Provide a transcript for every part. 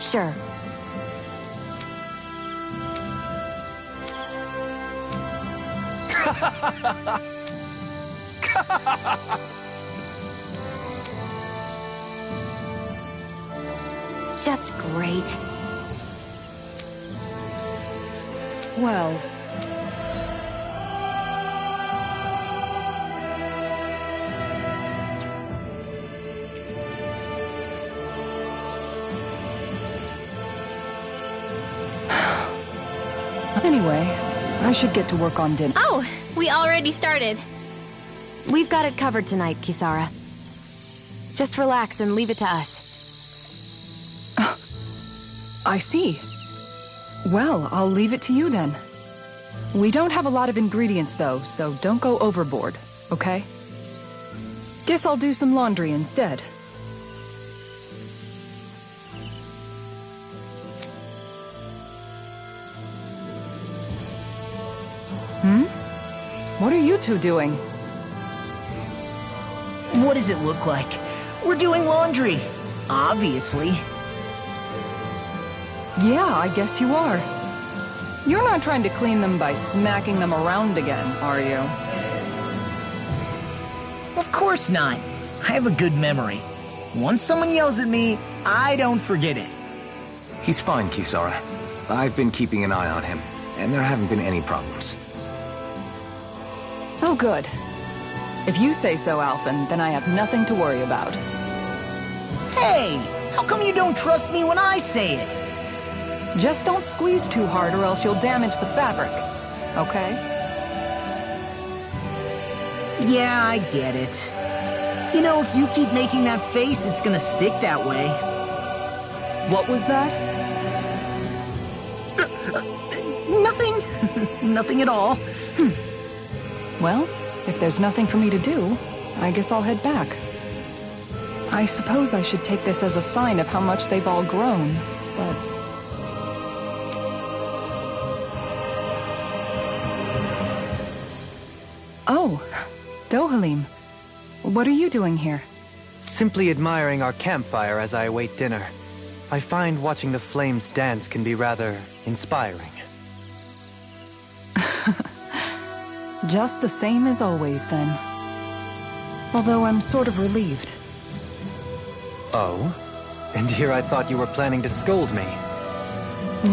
Sure. Just great. Well... Anyway, I should get to work on dinner. Oh, we already started. We've got it covered tonight, Kisara. Just relax and leave it to us. I see. Well, I'll leave it to you then. We don't have a lot of ingredients though, so don't go overboard, okay? Guess I'll do some laundry instead. What are you two doing? What does it look like? We're doing laundry, obviously. Yeah, I guess you are. You're not trying to clean them by smacking them around again, are you? Of course not. I have a good memory. Once someone yells at me, I don't forget it. He's fine, Kisara. I've been keeping an eye on him, and there haven't been any problems. Oh, good. If you say so, Alphen, then I have nothing to worry about. Hey, how come you don't trust me when I say it? Just don't squeeze too hard or else you'll damage the fabric, okay? Yeah, I get it. You know, if you keep making that face, it's gonna stick that way. What was that? Nothing. Nothing at all. Well, if there's nothing for me to do, I guess I'll head back. I suppose I should take this as a sign of how much they've all grown, but... Oh, Dohalim. What are you doing here? Simply admiring our campfire as I await dinner. I find watching the flames dance can be rather inspiring. Just the same as always, then. Although I'm sort of relieved. Oh? And here I thought you were planning to scold me.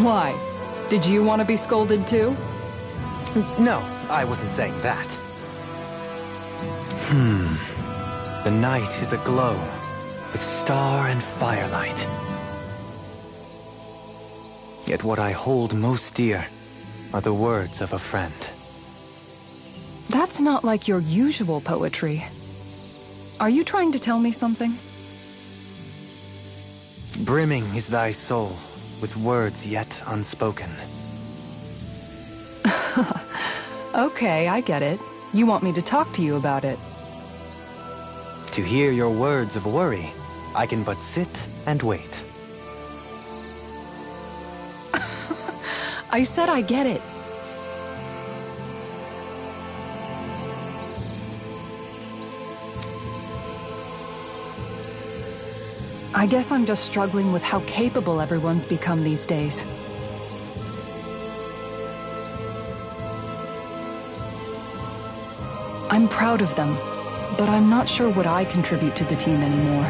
Why? Did you want to be scolded too? No, I wasn't saying that. The night is aglow with star and firelight. Yet what I hold most dear are the words of a friend. That's not like your usual poetry. Are you trying to tell me something? Brimming is thy soul with words yet unspoken. Okay, I get it. You want me to talk to you about it. To hear your words of worry, I can but sit and wait. I said I get it. I guess I'm just struggling with how capable everyone's become these days. I'm proud of them, but I'm not sure what I contribute to the team anymore.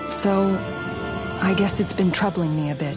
So, I guess it's been troubling me a bit.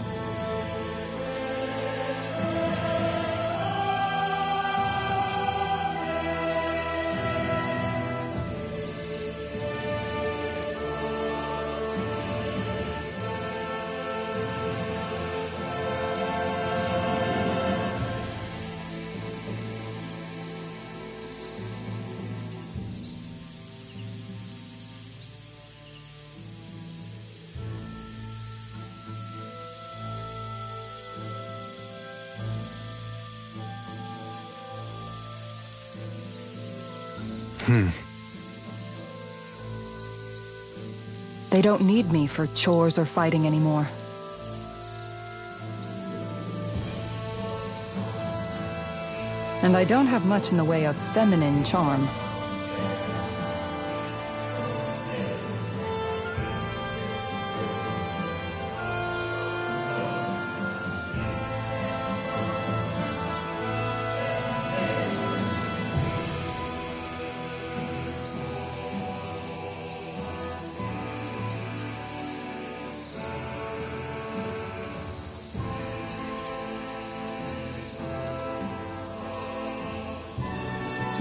They don't need me for chores or fighting anymore. And I don't have much in the way of feminine charm.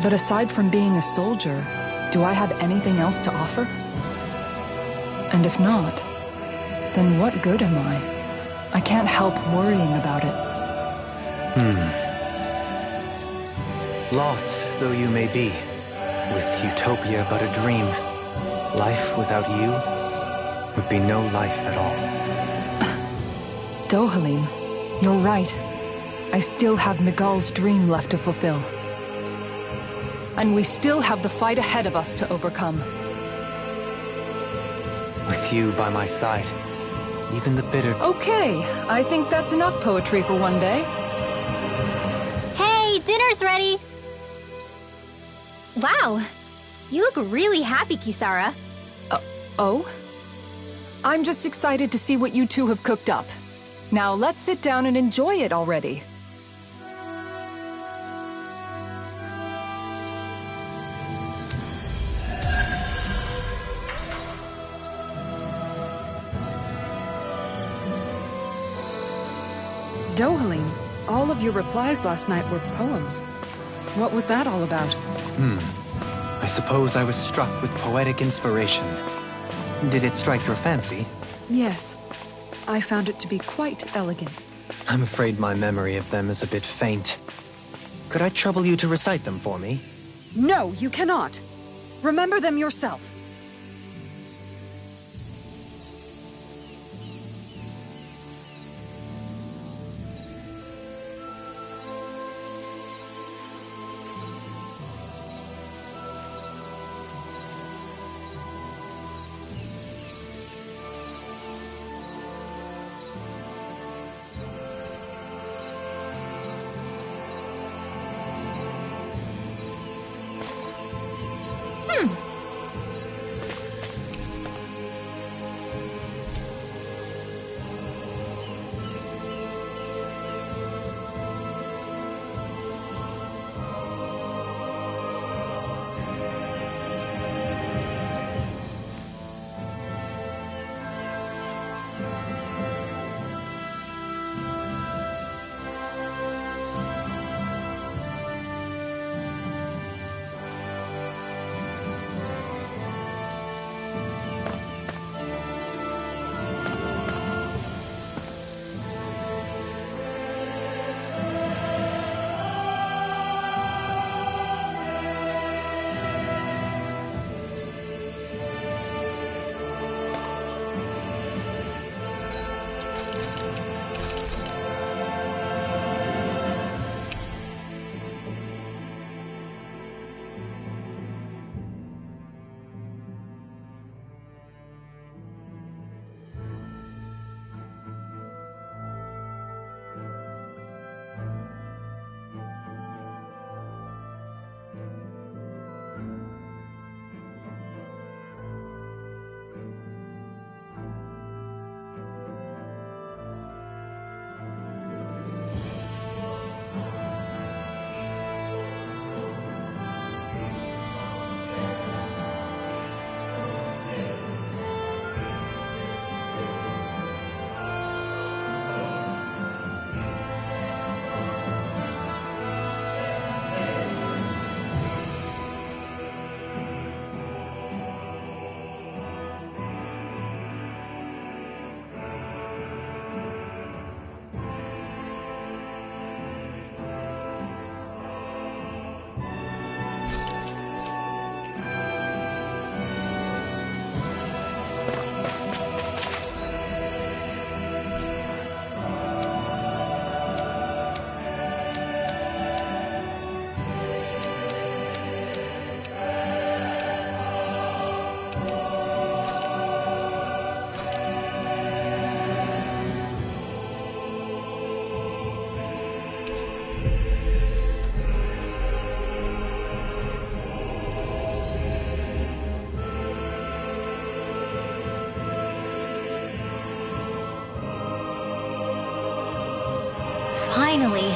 But aside from being a soldier, do I have anything else to offer? And if not, then what good am I? I can't help worrying about it. Lost though you may be, with utopia but a dream, life without you would be no life at all. Dohalim, you're right. I still have Miguel's dream left to fulfill. And we still have the fight ahead of us to overcome. With you by my side, even the bitter... Okay, I think that's enough poetry for one day. Hey, dinner's ready! Wow, you look really happy, Kisara. Oh? I'm just excited to see what you two have cooked up. Now let's sit down and enjoy it already. Dohalim, all of your replies last night were poems. What was that all about? I suppose I was struck with poetic inspiration. Did it strike your fancy? Yes. I found it to be quite elegant. I'm afraid my memory of them is a bit faint. Could I trouble you to recite them for me? No, you cannot. Remember them yourself. Finally.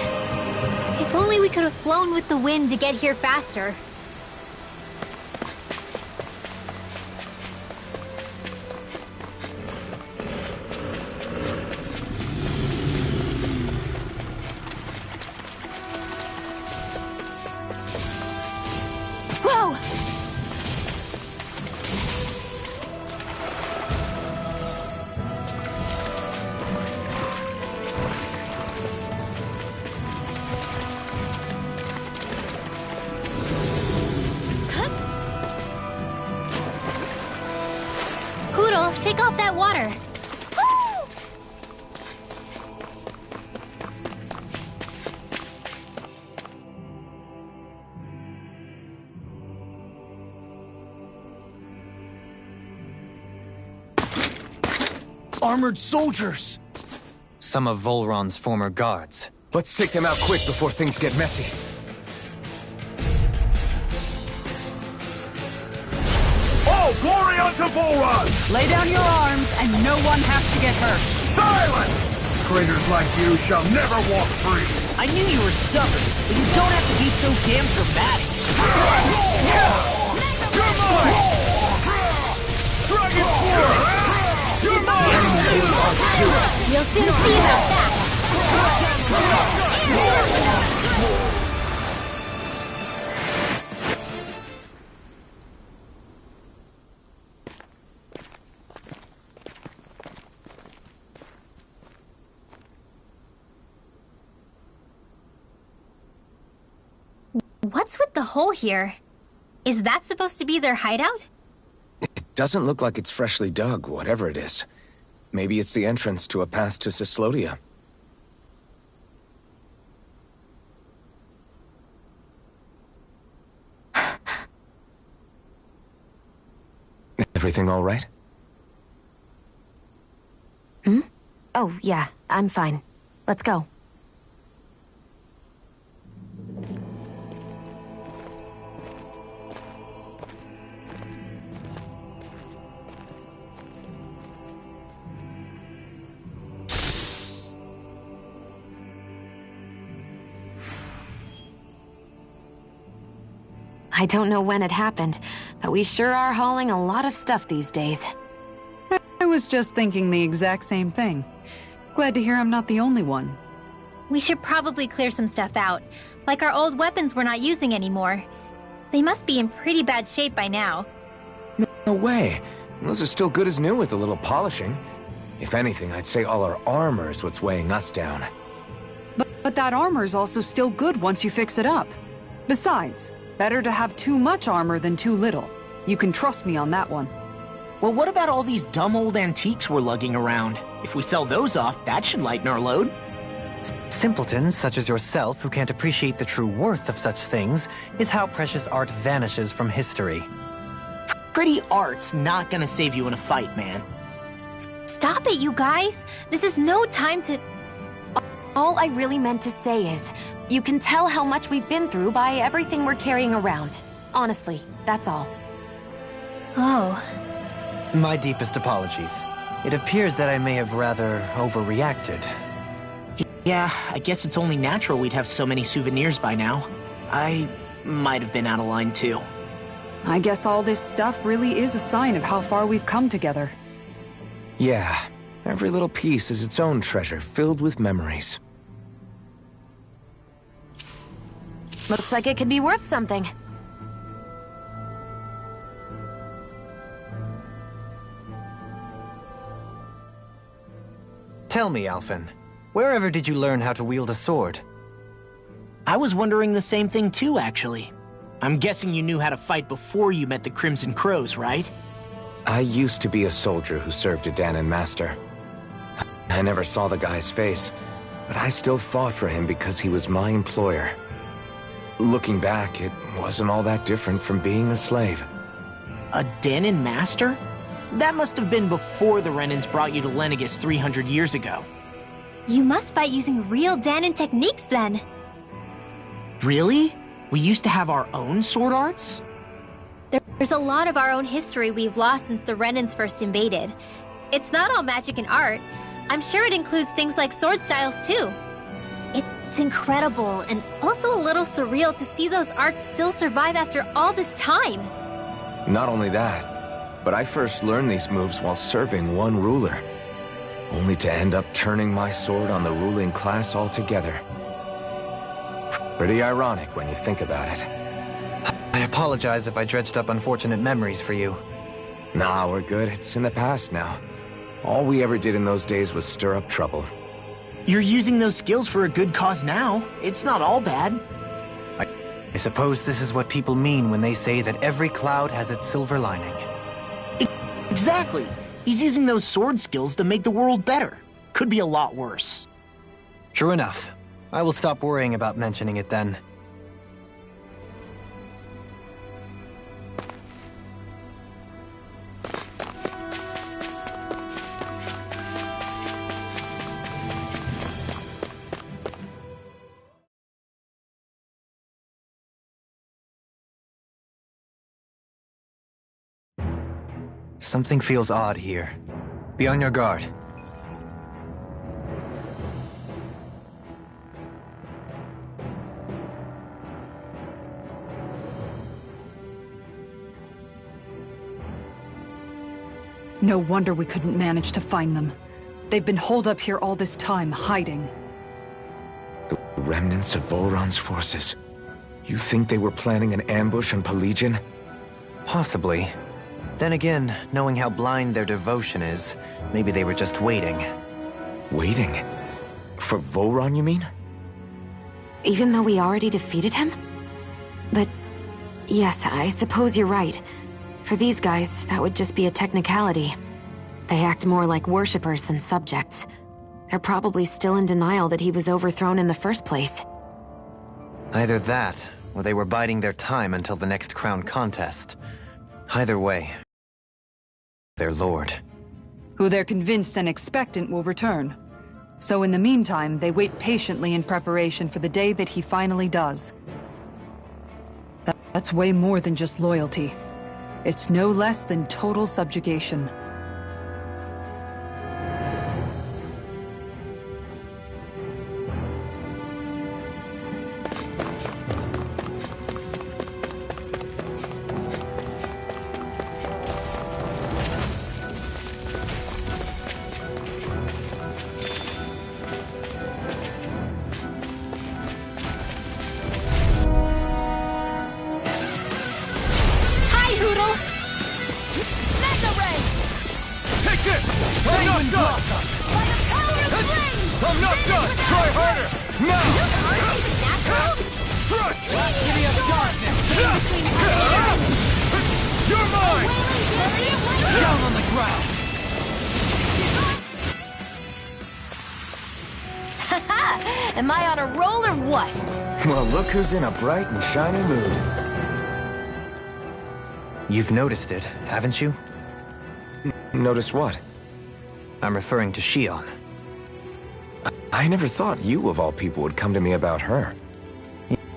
If only we could have flown with the wind to get here faster. Whoa! Poodle, shake off that water. Woo! Armored soldiers! Some of Volron's former guards. Let's take them out quick before things get messy. All glory unto Volron! Lay down your arms, and no one has to get hurt. Silence! Traitors like you shall never walk free! I knew you were stubborn, but you don't have to be so damn dramatic. You're mine! Dragon Sword! You're mine! You'll soon see about that. What's with the hole here? Is that supposed to be their hideout? It doesn't look like it's freshly dug, whatever it is. Maybe it's the entrance to a path to Cyslodia. Everything all right? Oh, yeah, I'm fine. Let's go. I don't know when it happened, but we sure are hauling a lot of stuff these days. I was just thinking the exact same thing. Glad to hear I'm not the only one. We should probably clear some stuff out. Like our old weapons we're not using anymore. They must be in pretty bad shape by now. No way. Those are still good as new with a little polishing. If anything, I'd say all our armor is what's weighing us down. But that armor's also still good once you fix it up. Besides, better to have too much armor than too little. You can trust me on that one. Well, what about all these dumb old antiques we're lugging around? If we sell those off, that should lighten our load. Simpletons such as yourself who can't appreciate the true worth of such things is how precious art vanishes from history. Pretty art's not gonna save you in a fight, man. Stop it, you guys! This is no time to... All I really meant to say is, you can tell how much we've been through by everything we're carrying around. Honestly, that's all. Oh. My deepest apologies. It appears that I may have rather overreacted. Yeah, I guess it's only natural we'd have so many souvenirs by now. I might have been out of line too. I guess all this stuff really is a sign of how far we've come together. Yeah, every little piece is its own treasure filled with memories. Looks like it could be worth something. Tell me, Alphen, wherever did you learn how to wield a sword? I was wondering the same thing too, actually. I'm guessing you knew how to fight before you met the Crimson Crows, right? I used to be a soldier who served a Danon master. I never saw the guy's face, but I still fought for him because he was my employer. Looking back, it wasn't all that different from being a slave. A Danon master? That must have been before the Renans brought you to Lenegis 300 years ago. You must fight using real Danon techniques then. Really? We used to have our own sword arts? There's a lot of our own history we've lost since the Renans first invaded. It's not all magic and art. I'm sure it includes things like sword styles too. It's It's incredible, and also a little surreal to see those arts still survive after all this time. Not only that, but I first learned these moves while serving one ruler, only to end up turning my sword on the ruling class altogether. Pretty ironic when you think about it. I apologize if I dredged up unfortunate memories for you. Nah, we're good. It's in the past now. All we ever did in those days was stir up trouble. You're using those skills for a good cause now. It's not all bad. I suppose this is what people mean when they say that every cloud has its silver lining. Exactly. He's using those sword skills to make the world better. Could be a lot worse. True enough. I will stop worrying about mentioning it then. Something feels odd here. Be on your guard. No wonder we couldn't manage to find them. They've been holed up here all this time, hiding. The remnants of Volron's forces. You think they were planning an ambush on Pelegion? Possibly. Then again, knowing how blind their devotion is, maybe they were just waiting. Waiting? For Volron, you mean? Even though we already defeated him? But yes, I suppose you're right. For these guys, that would just be a technicality. They act more like worshippers than subjects. They're probably still in denial that he was overthrown in the first place. Either that, or they were biding their time until the next crown contest. Either way, their lord. Who they're convinced and expectant will return. So in the meantime, they wait patiently in preparation for the day that he finally does. That's way more than just loyalty. It's no less than total subjugation. Am I on a roll or what? Well, look who's in a bright and shiny mood. You've noticed it, haven't you? Notice what? I'm referring to Shion. I never thought you, of all people, would come to me about her.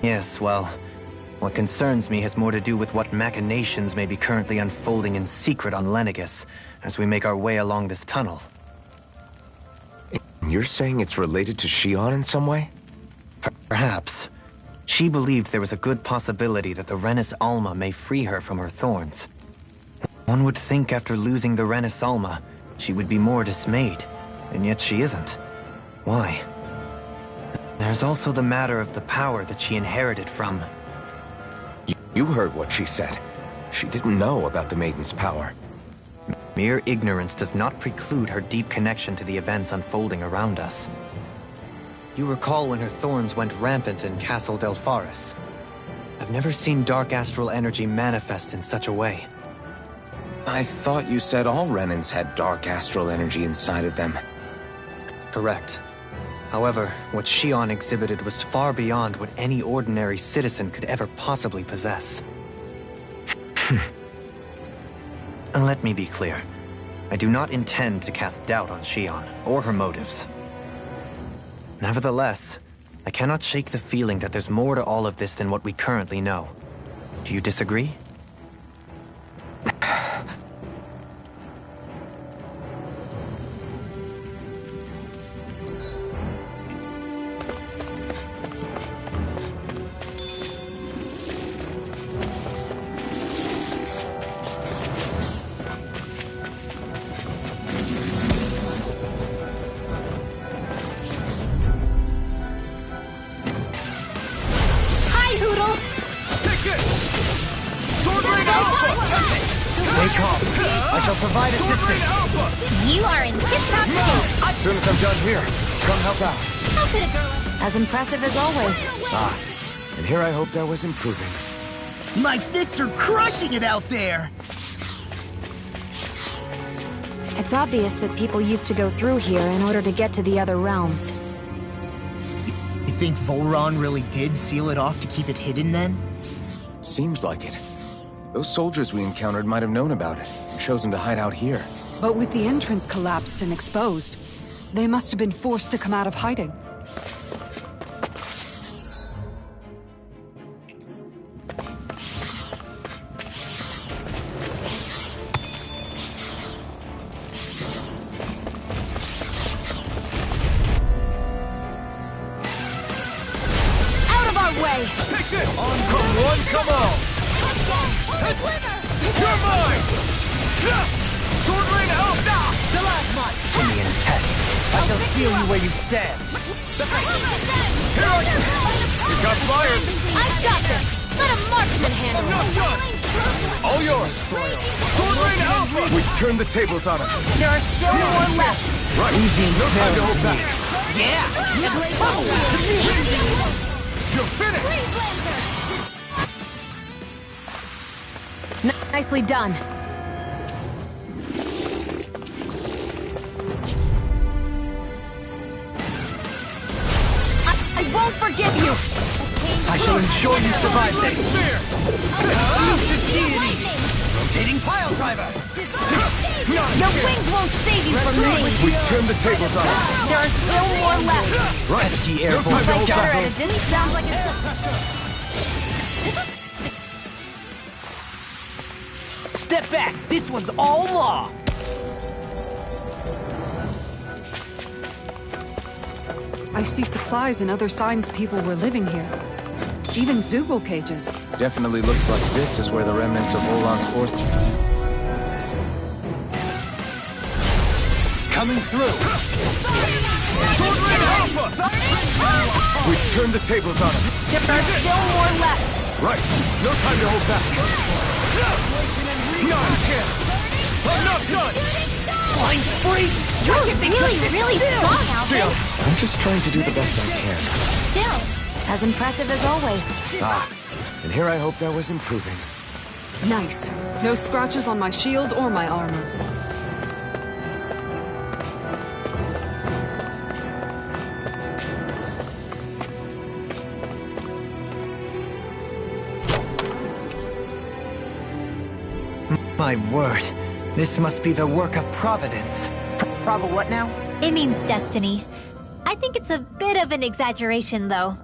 Yes, well, what concerns me has more to do with what machinations may be currently unfolding in secret on Lenegis as we make our way along this tunnel. You're saying it's related to Shion in some way? Perhaps. She believed there was a good possibility that the Renis Alma may free her from her thorns. One would think after losing the Renis Alma, she would be more dismayed, and yet she isn't. Why? There's also the matter of the power that she inherited from... You heard what she said. She didn't know about the Maiden's power. Mere ignorance does not preclude her deep connection to the events unfolding around us. You recall when her thorns went rampant in Castle Del Faris. I've never seen dark astral energy manifest in such a way. I thought you said all Renans had dark astral energy inside of them. Correct. However, what Shion exhibited was far beyond what any ordinary citizen could ever possibly possess. And let me be clear. I do not intend to cast doubt on Shion, or her motives. Nevertheless, I cannot shake the feeling that there's more to all of this than what we currently know. Do you disagree? I shall provide assistance. You are in tip-top shape. As soon as I'm done here, come help out. How could a girl like As impressive as always. And here I hoped I was improving. My fists are crushing it out there! It's obvious that people used to go through here in order to get to the other realms. You think Volron really did seal it off to keep it hidden then? Seems like it. Those soldiers we encountered might have known about it and chosen to hide out here. But with the entrance collapsed and exposed, they must have been forced to come out of hiding. Take this! On come one, come all! You're mine! Sword rain out! Simeon test. I shall feel you where you stand. Here I am! You got fired! I got this! Let a marksman handle I'm not done! All yours! Sword rain alpha! We turned the tables on him. There are still more left. Right. No time to hold back. You're finished! Nicely done. I won't forgive you! I shall ensure you survive this. Spear! Rotating pile driver. Your wings won't save you from me! We turned the tables on him. There are still more left! Right. Pesky No airborne time to hold Better back. at a distance sounds like Step back! This one's all law! I see supplies and other signs people were living here. Even Zoogle cages. Definitely looks like this is where the remnants of Olan's force... Coming through. Sword rain alpha! We turned the tables on him. there are still more left! Right. No time to hold back. Not again! I'm not done! Flying free! You're really strong, Alvin. I'm just trying to do the best I can. Still. As impressive as always. And here I hoped I was improving. Nice. No scratches on my shield or my armor. My word. This must be the work of Providence. Bravo, what now? It means destiny. I think it's a bit of an exaggeration, though.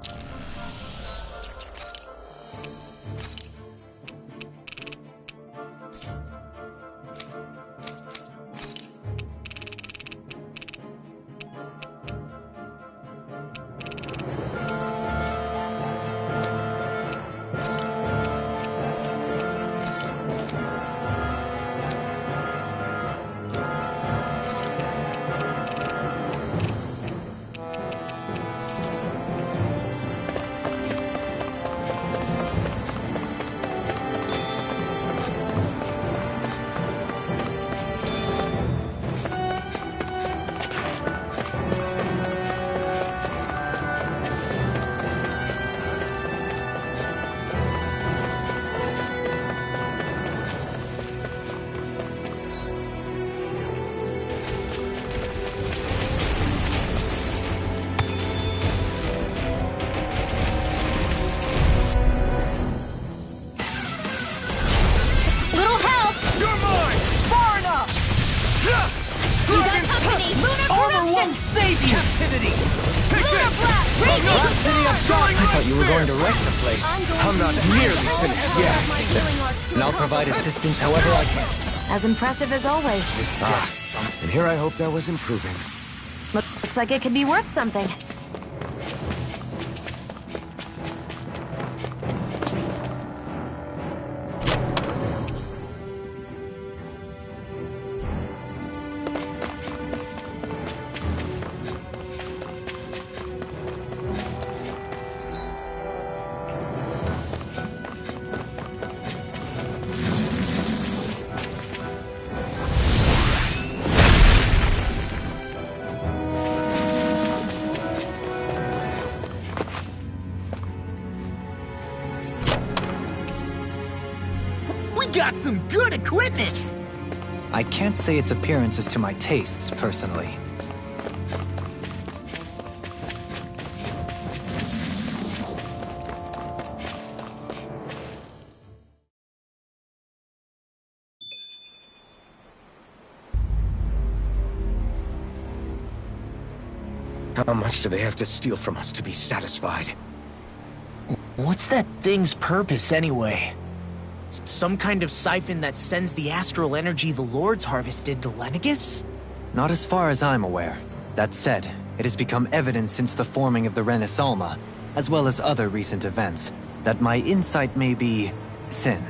I thought you were going to wreck the place. I'm not nearly finished yet. And I'll provide assistance however I can. As impressive as always. And here I hoped I was improving. Looks like it could be worth something. got some good equipment! I can't say its appearance is to my tastes, personally. How much do they have to steal from us to be satisfied? What's that thing's purpose, anyway? Some kind of siphon that sends the astral energy the Lords harvested to Lenegus? Not as far as I'm aware. That said, it has become evident since the forming of the Renis Alma, as well as other recent events, that my insight may be thin.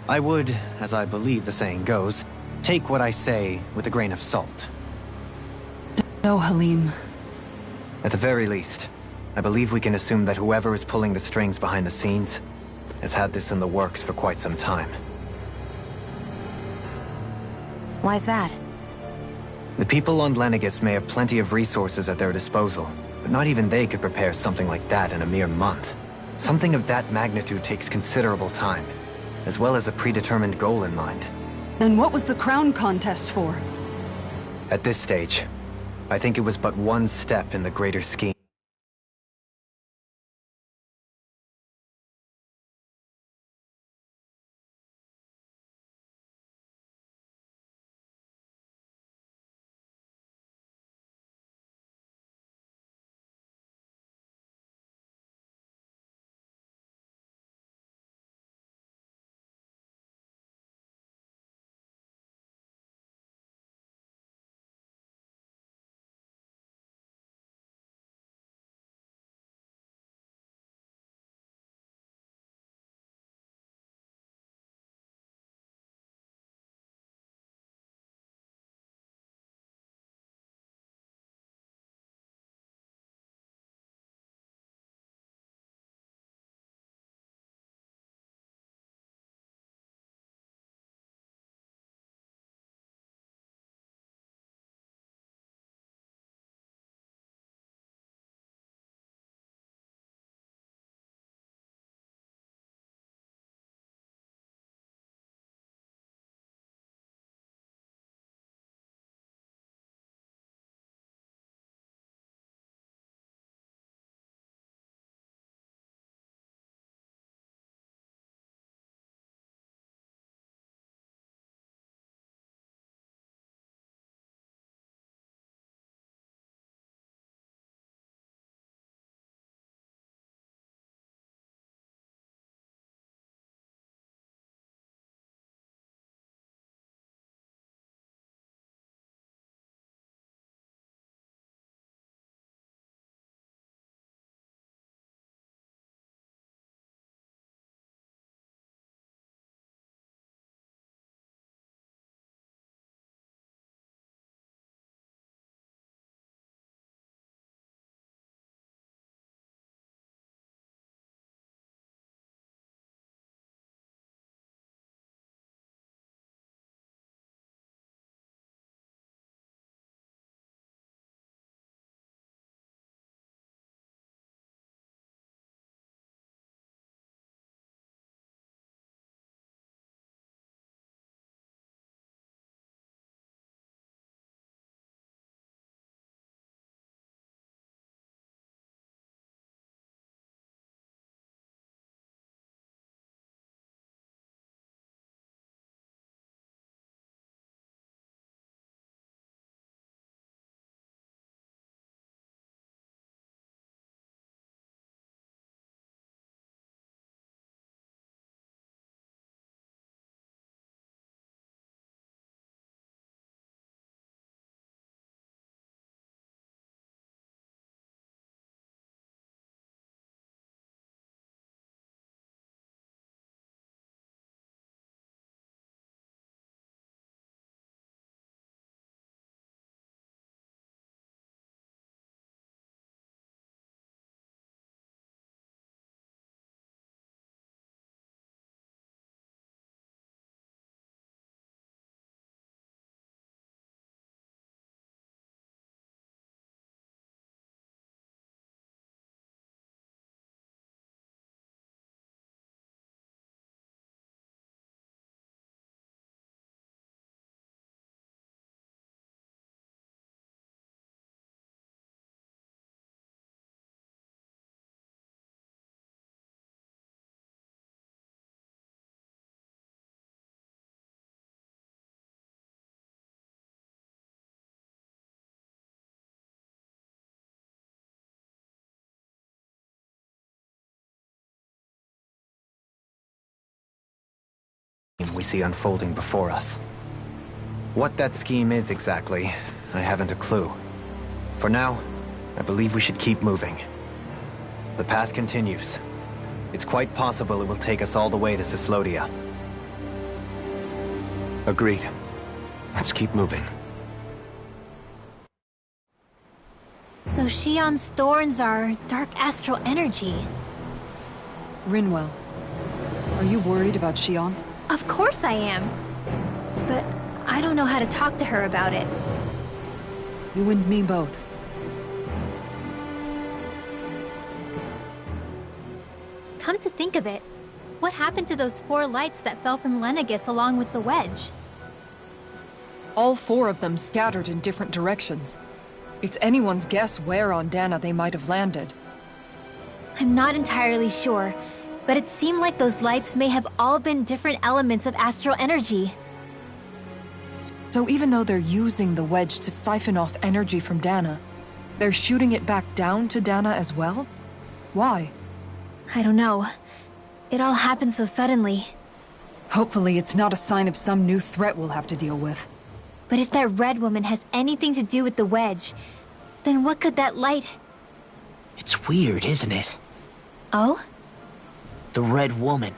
I would, as I believe the saying goes, take what I say with a grain of salt. No, Halim. At the very least, I believe we can assume that whoever is pulling the strings behind the scenes has had this in the works for quite some time. Why's that? The people on Lenegus may have plenty of resources at their disposal, but not even they could prepare something like that in a mere month. Something of that magnitude takes considerable time, as well as a predetermined goal in mind. Then what was the crown contest for? At this stage, I think it was but one step in the greater scheme. we see unfolding before us. What that scheme is exactly, I haven't a clue. For now, I believe we should keep moving. The path continues. It's quite possible it will take us all the way to Cyslodia. Agreed. Let's keep moving. So Shion's thorns are dark astral energy. Rinwell, are you worried about Shion? Of course I am. But I don't know how to talk to her about it. You and me both. Come to think of it, what happened to those 4 lights that fell from Lenegis along with the wedge? All 4 of them scattered in different directions. It's anyone's guess where on Dana they might have landed. I'm not entirely sure, but it seemed like those lights may have all been different elements of astral energy. So even though they're using the wedge to siphon off energy from Dana, they're shooting it back down to Dana as well? Why? I don't know. It all happened so suddenly. Hopefully it's not a sign of some new threat we'll have to deal with. But if that red woman has anything to do with the wedge, then what could that light... It's weird, isn't it? Oh? The Red Woman.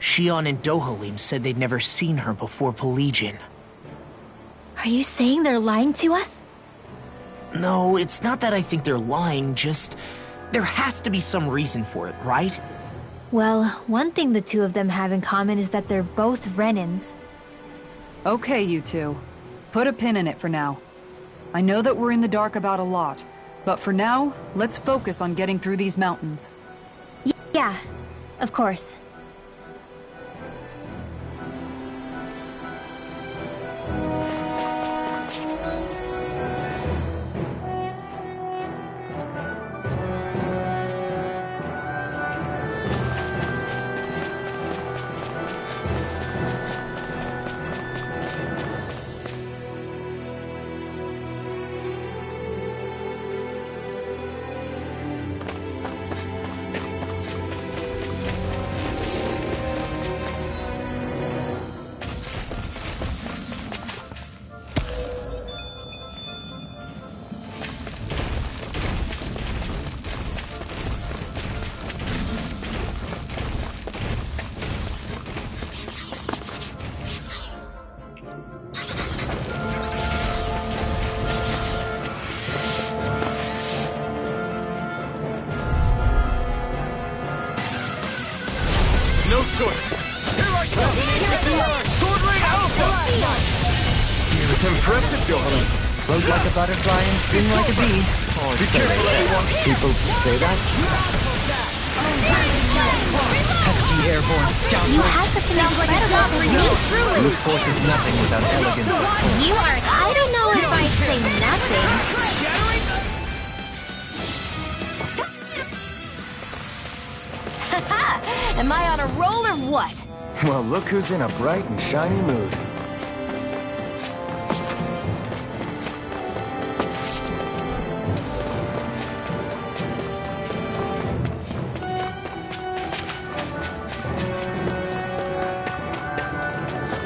Shion and Dohalim said they'd never seen her before Pelegion. Are you saying they're lying to us? No, it's not that I think they're lying, just... There has to be some reason for it, right? Well, one thing the 2 of them have in common is that they're both Renans. Okay, you 2. Put a pin in it for now. I know that we're in the dark about a lot, but for now, let's focus on getting through these mountains. Yeah, of course. No choice. Here I come! Sword Rain Alpha! Impressive, Dohalim. Float like a butterfly and sting like a bee. Be careful, everyone! People say that? Pesky airborne scoundrel. You have to finish incredible for you, truly. Brute force is nothing without elegance. You are... I don't know if I'd say nothing. Am I on a roll or what? Well, look who's in a bright and shiny mood.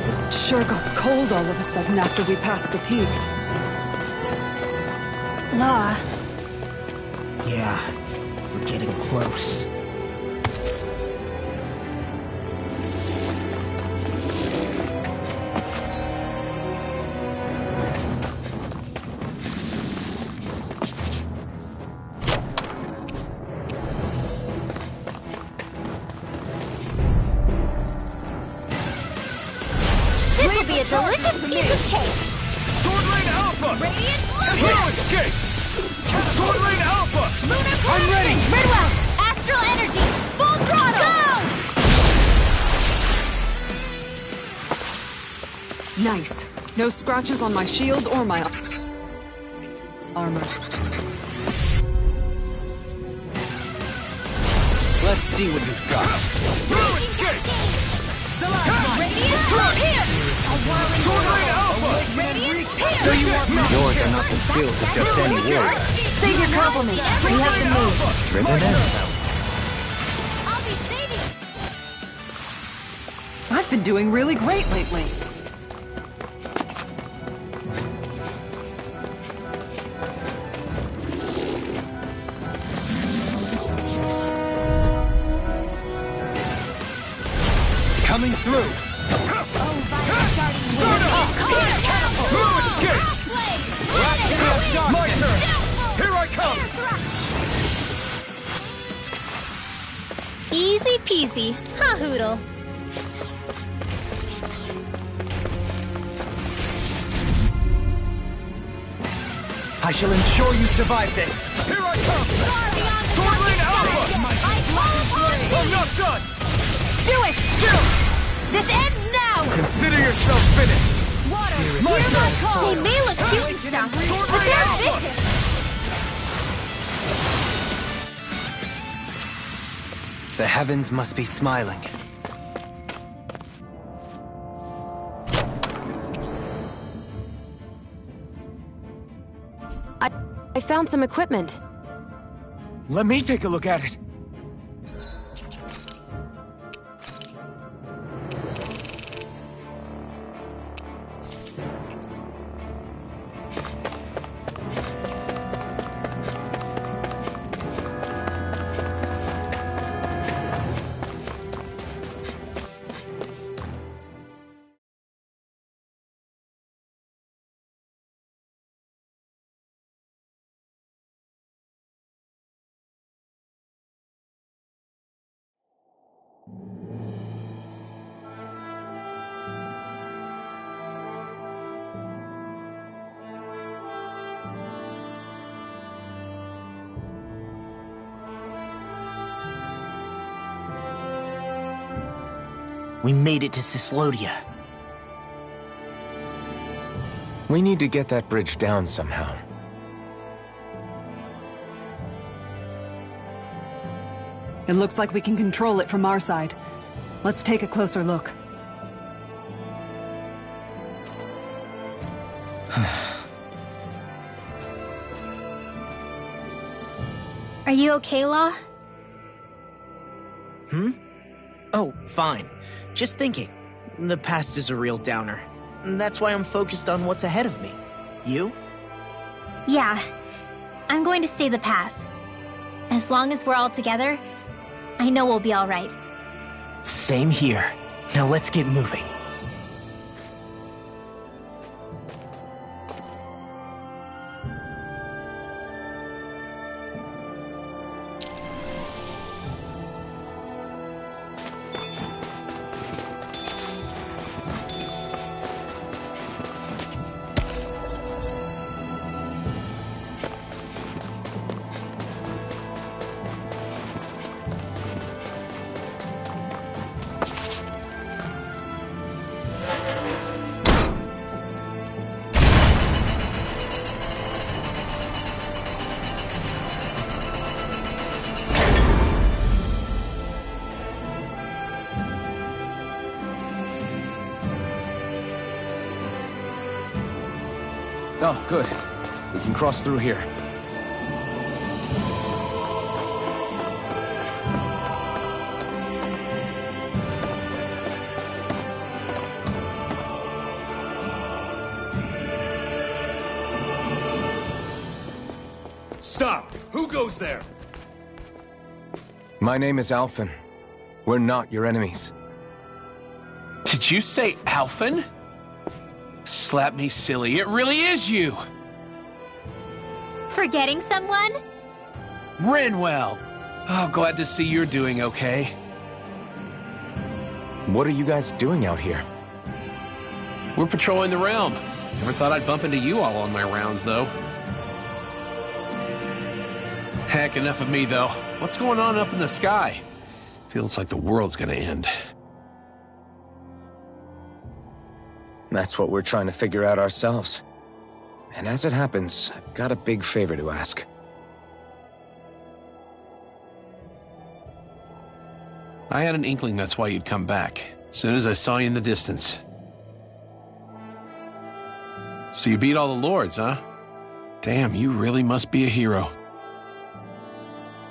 It sure got cold all of a sudden after we passed the peak. La, Yeah, we're getting close. this will be a delicious piece of cake. Sword Rain Alpha! Radiant No escape! Sword Rain Alpha! I'm ready! Ridwell, astral energy, full throttle. Go! Nice. No scratches on my shield or my armor. Let's see what you've got. No escape! Radiant float here. A whirling Sword Rain Alpha! Radiant here. So you want me? Yours are not the skills of just any warrior. Save your compliments. We have to move. Driven in. I'll be saving. I've been doing really great lately. Coming through! Start up! Catapult! Escape! My turn! Here I come! Easy peasy. Ha hoodle. I shall ensure you survive this! Here I come! Sword Lane Alpha! I'm not done! Do it! This ends now! Consider yourself finished! My turn! They may look cute and stuff, but they're vicious! The heavens must be smiling. I found some equipment. Let me take a look at it. We made it to Cislodia. We need to get that bridge down somehow. It looks like we can control it from our side. Let's take a closer look. Are you okay, Law? Oh, fine. Just thinking. The past is a real downer. That's why I'm focused on what's ahead of me. You? Yeah. I'm going to stay the path. As long as we're all together, I know we'll be all right. Same here. Now let's get moving. Oh, good. We can cross through here. Stop! Who goes there? My name is Alphen. We're not your enemies. Did you say Alphen? Slap me silly, it really is you! Forgetting someone? Renwell! Oh, glad to see you're doing okay. What are you guys doing out here? We're patrolling the realm. Never thought I'd bump into you all on my rounds, though. Heck, enough of me, though. What's going on up in the sky? Feels like the world's gonna end. That's what we're trying to figure out ourselves. And as it happens, I've got a big favor to ask. I had an inkling that's why you'd come back. As soon as I saw you in the distance. So you beat all the lords, huh? Damn, you really must be a hero.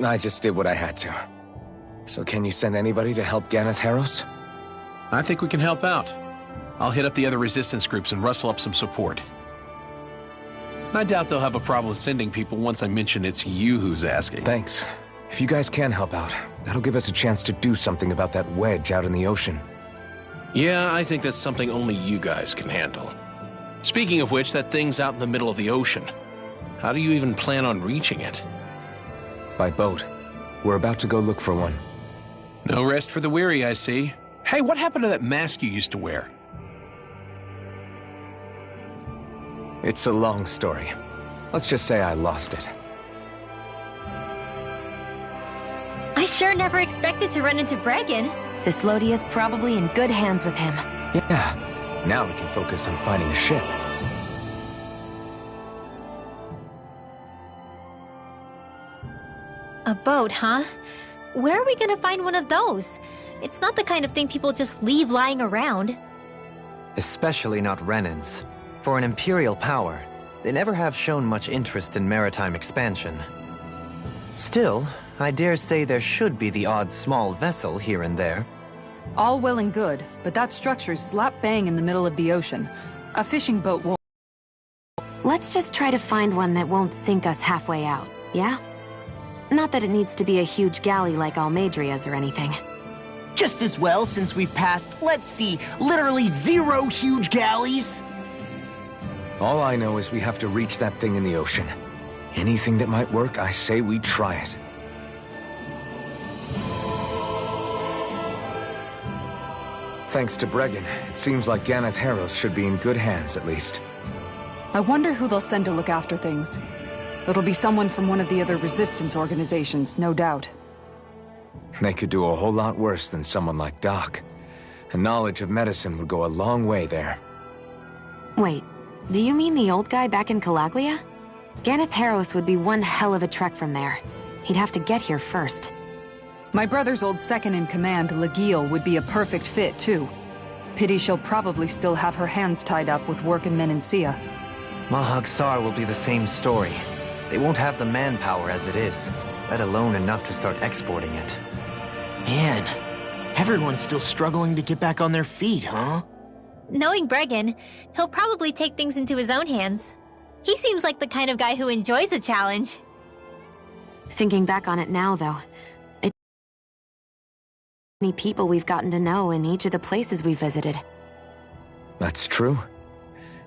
I just did what I had to. So can you send anybody to help Ganeth Harros? I think we can help out. I'll hit up the other resistance groups and rustle up some support. I doubt they'll have a problem sending people once I mention it's you who's asking. Thanks. If you guys can help out, that'll give us a chance to do something about that wedge out in the ocean. Yeah, I think that's something only you guys can handle. Speaking of which, that thing's out in the middle of the ocean. How do you even plan on reaching it? By boat. We're about to go look for one. No rest for the weary, I see. Hey, what happened to that mask you used to wear? It's a long story. Let's just say I lost it. I sure never expected to run into Bregan. Cyslodia's probably in good hands with him. Yeah. Now we can focus on finding a ship. A boat, huh? Where are we gonna find one of those? It's not the kind of thing people just leave lying around. Especially not Renans. For an Imperial power, they never have shown much interest in maritime expansion. Still, I dare say there should be the odd small vessel here and there. All well and good, but that structure's slap bang in the middle of the ocean. A fishing boat won't... Let's just try to find one that won't sink us halfway out, yeah? Not that it needs to be a huge galley like Almadria's or anything. Just as well, since we've passed, let's see, literally 0 huge galleys. All I know is we have to reach that thing in the ocean. Anything that might work, I say we try it. Thanks to Bregan, it seems like Ganeth Harros should be in good hands, at least. I wonder who they'll send to look after things. It'll be someone from one of the other resistance organizations, no doubt. They could do a whole lot worse than someone like Doc. A knowledge of medicine would go a long way there. Wait, do you mean the old guy back in Calaglia? Ganeth Harros would be one hell of a trek from there. He'd have to get here first. My brother's old second-in-command, Legil, would be a perfect fit, too. Pity she'll probably still have her hands tied up with work in Menancia. Mahag Sar will be the same story. They won't have the manpower as it is, let alone enough to start exporting it. Man, everyone's still struggling to get back on their feet, huh? Knowing Bregan, he'll probably take things into his own hands. He seems like the kind of guy who enjoys a challenge. Thinking back on it now, though, many people we've gotten to know in each of the places we visited. That's true.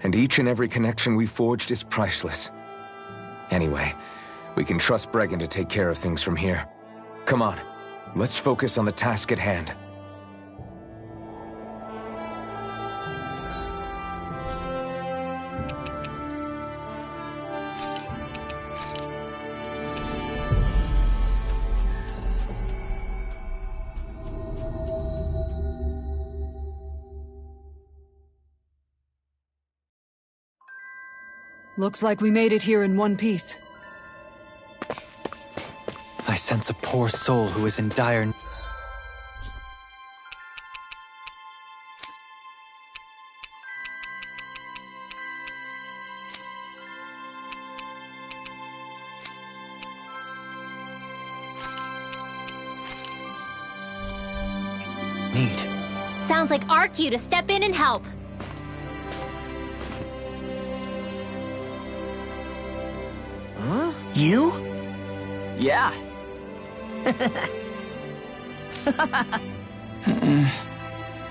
And each and every connection we forged is priceless. Anyway, we can trust Bregan to take care of things from here. Come on, let's focus on the task at hand. Looks like we made it here in one piece. I sense a poor soul who is in dire need. Sounds like our cue to step in and help. Huh? You? Yeah.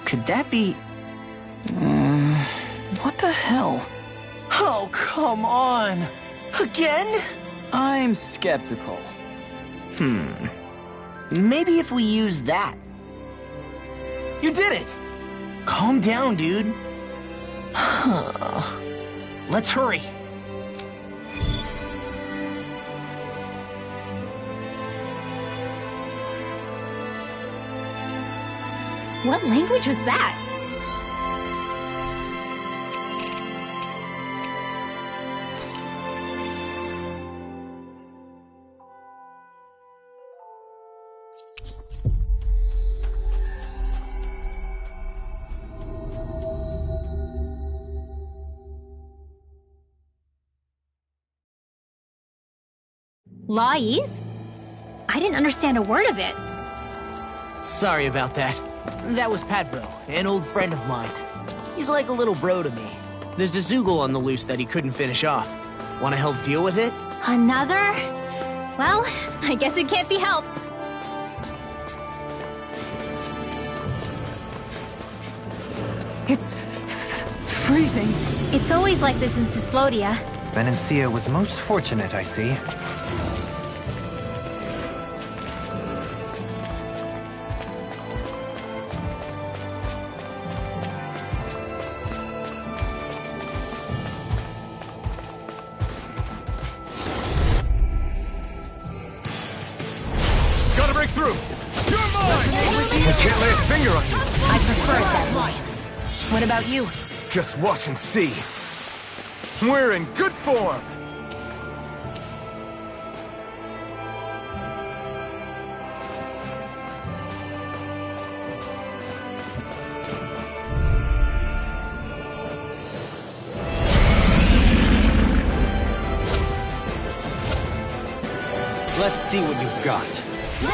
Could that be... what the hell? Oh, come on! Again? I'm skeptical. Maybe if we use that. You did it! Calm down, dude. Let's hurry. What language was that? Lais? I didn't understand a word of it. Sorry about that. That was Patville, an old friend of mine. He's like a little bro to me. There's a Zoogle on the loose that he couldn't finish off. Want to help deal with it? Another? Well, I guess it can't be helped. It's freezing. It's always like this in Cislodia. Venencia was most fortunate, I see. Gotta break through! You're mine! I can't lay a finger on you! I prefer it that way. What about you? Just watch and see. We're in good form! Let's see what you've got. Here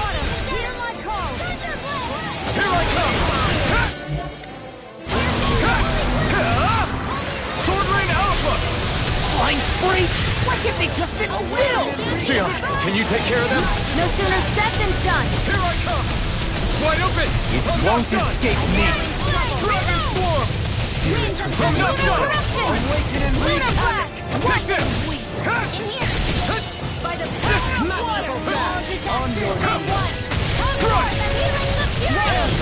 I come! Sword Rain Alpha! Flying freak! Why can't they just sit still? Xion, can you take care of them? No sooner said than done. Here I come! It's wide open! It I'm won't not done. escape me. Dragon Swarm! I'm not done! Awaken and Lunar blast! Take this! In here! By the power of water! On your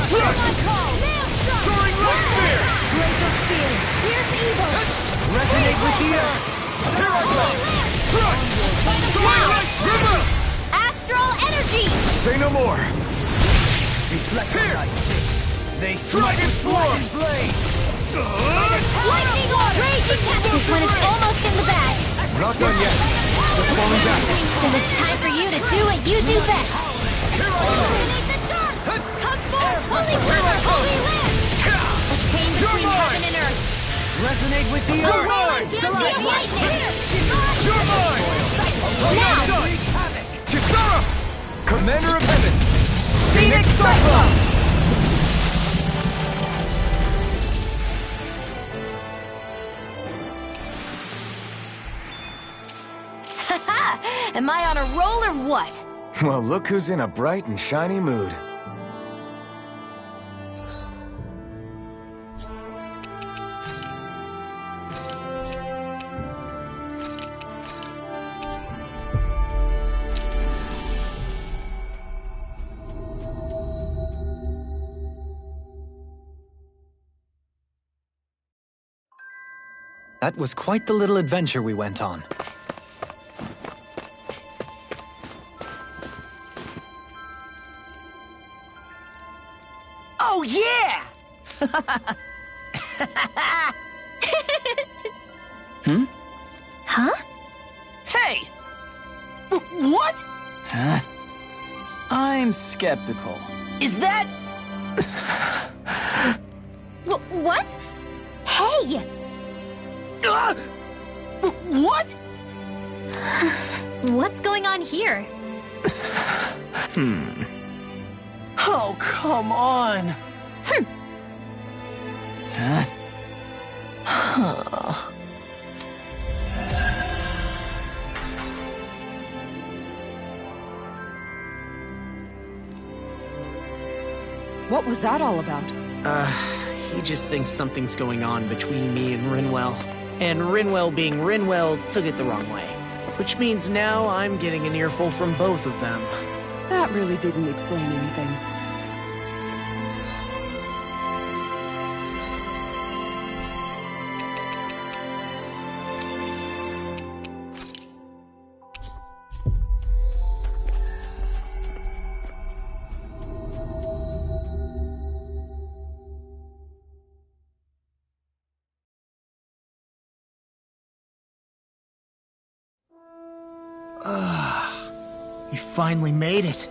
Strike! Soaring Light Spear! Here's evil! resonate with the earth. Here I come! Strike! Soaring Light River! Astral energy! Say no more! Here! They Dragon Swarm! Lightning orb! Raging Cat! This one is almost in the bag! We're not done yet. Just falling down. Then it's time for you to do what you do best! Here I come! Illuminate the dark! Come forth, holy power, holy land! A chain between heaven and earth! resonate with the You're earth. mine! Lightning! You're mine! I'm not Now! done! Kisara! Commander of Heaven! Phoenix Cyclone! Am I on a roll or what? Well, look who's in a bright and shiny mood. That was quite the little adventure we went on. Oh, yeah! Huh? Hey! What? Huh? I'm skeptical. Is that... What? Hey! What? What's going on here? Oh, come on. Huh? What was that all about? He just thinks something's going on between me and Rinwell. And Rinwell being Rinwell took it the wrong way. Which means now I'm getting an earful from both of them. That really didn't explain anything. We finally made it.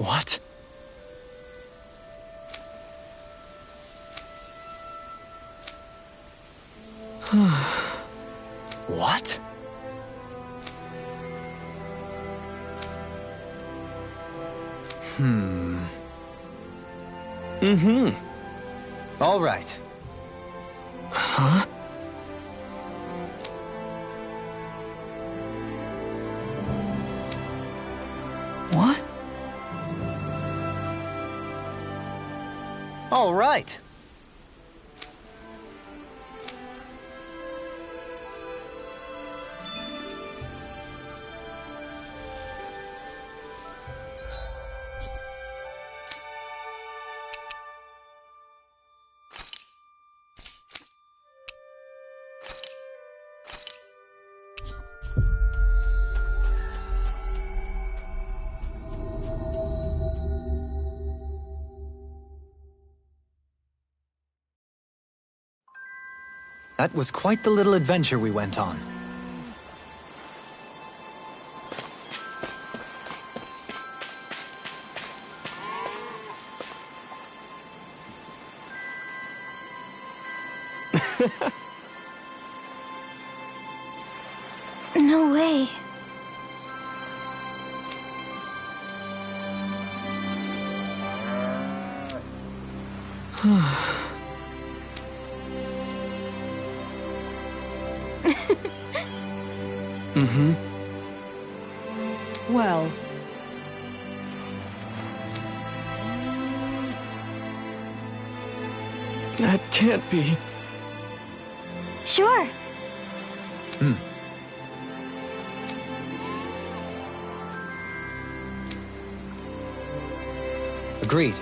What? What? All right. Huh? What? All right. That was quite the little adventure we went on. No way. Well, That can't be. Sure. Agreed.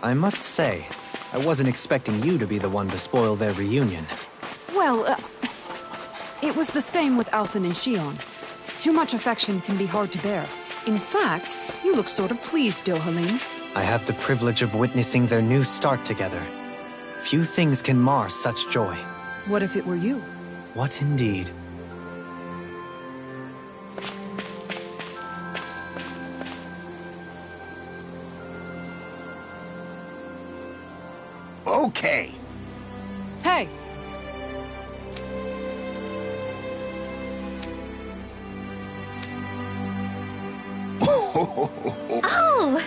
I must say, I wasn't expecting you to be the one to spoil their reunion. Well, it was the same with Alphen and Shion. Too much affection can be hard to bear. In fact, you look sort of pleased, Dohalim. I have the privilege of witnessing their new start together. Few things can mar such joy. What if it were you? What indeed? Okay. Hey! Oh!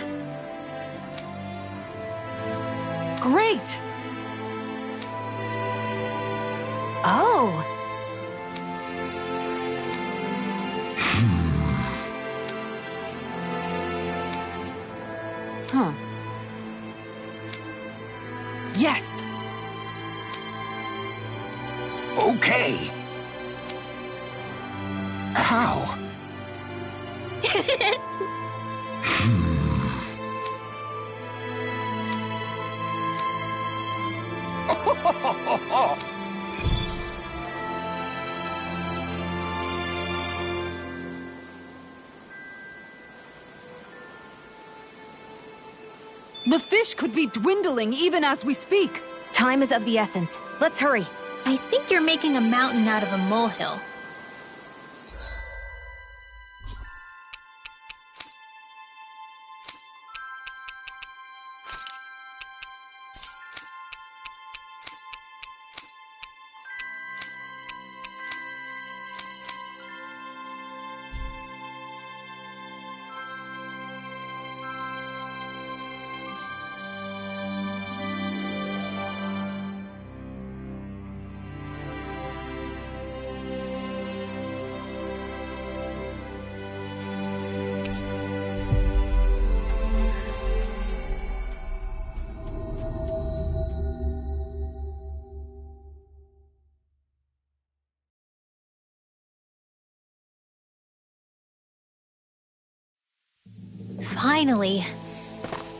Great! Oh! Huh. Yes! Okay. How? The fish could be dwindling even as we speak. Time is of the essence. Let's hurry. I think you're making a mountain out of a molehill. Finally.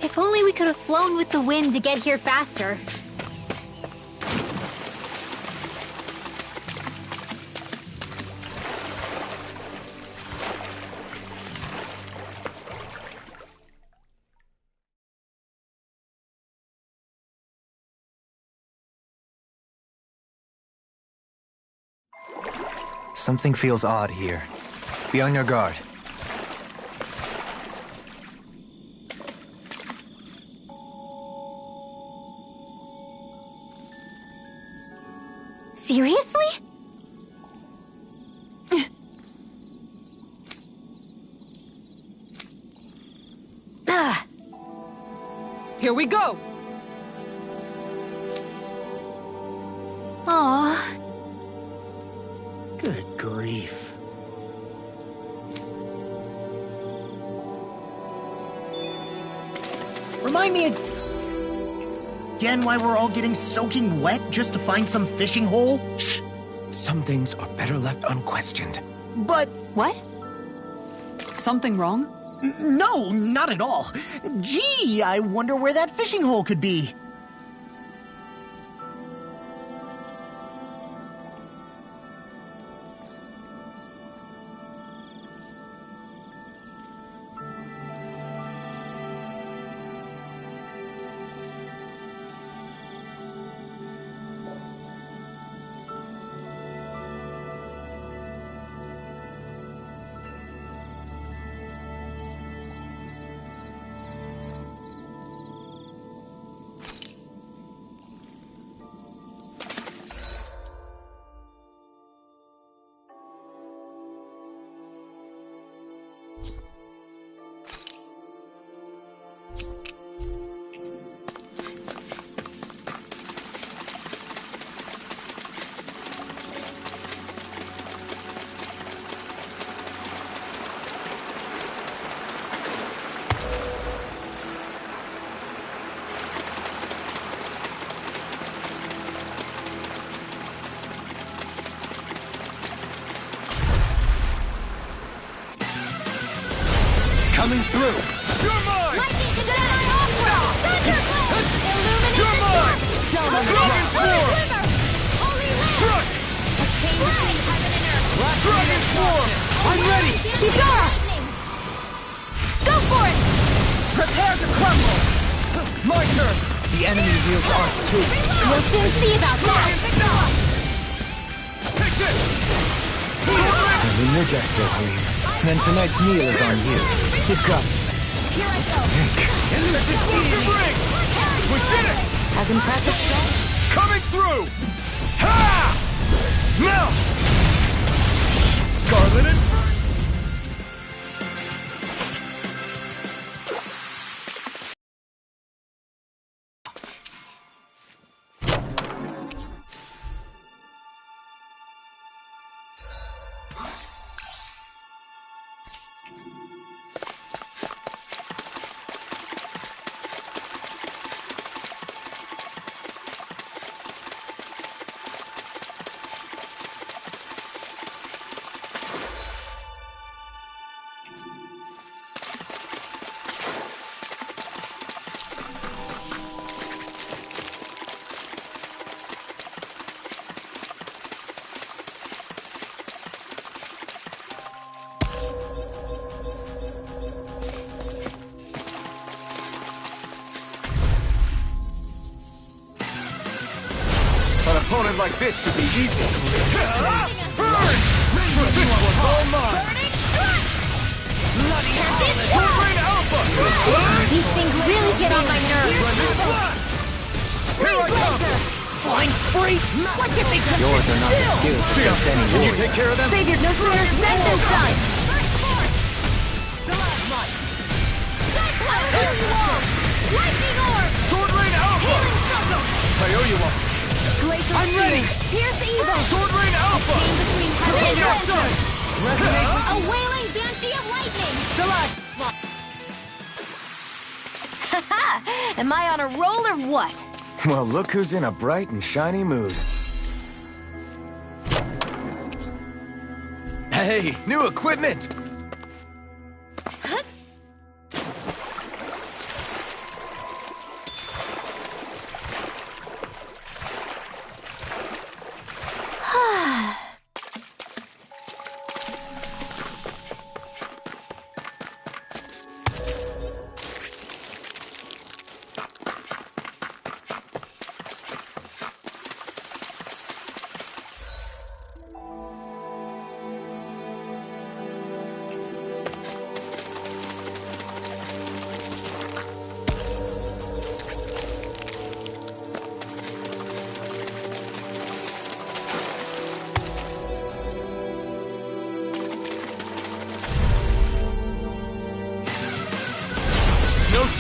If only we could have flown with the wind to get here faster. Something feels odd here. Be on your guard. Seriously? Here we go! Aww. Good grief. Remind me again why we're all getting soaking wet just to find some fishing hole? Shh. Some things are better left unquestioned. But What? Something wrong? no, not at all. Gee, I wonder where that fishing hole could be. Coming through! You're mine! Lightning to Jedi Off-World! Thunderblade! You're mine! Dragon form! Holy Land! Struck! A chain between heaven and earth! Dragon form! I'm ready! Kikara! Go for it! Prepare to crumble! My turn! The enemy wields arts too. We'll soon see about that! Take this! I'm in your deck, Queen. Then tonight's meal is on you. You've got Here I go! Explosive ring! We did it! As impressive strength? Coming through! Ha! Melt! Scarlet and... An opponent like this should be easy. Burn! This one's all mine! Wolverine Alpha! These things really get on my nerves! Here I come! Flying freak! Why can't they just yours are not the skills to just any Can you warrior. take care of them? Savior, no sooner said than done! I'll heal you all! Lightning Orb! Sword Rain Alpha! I owe you one. Glacial I'm ready! Pierce evil! Sword Rain Alpha! Chain between heaven and Yes, earth! A wailing banshee of lightning! Haha! Am I on a roll or what? Well, look who's in a bright and shiny mood. Hey, new equipment!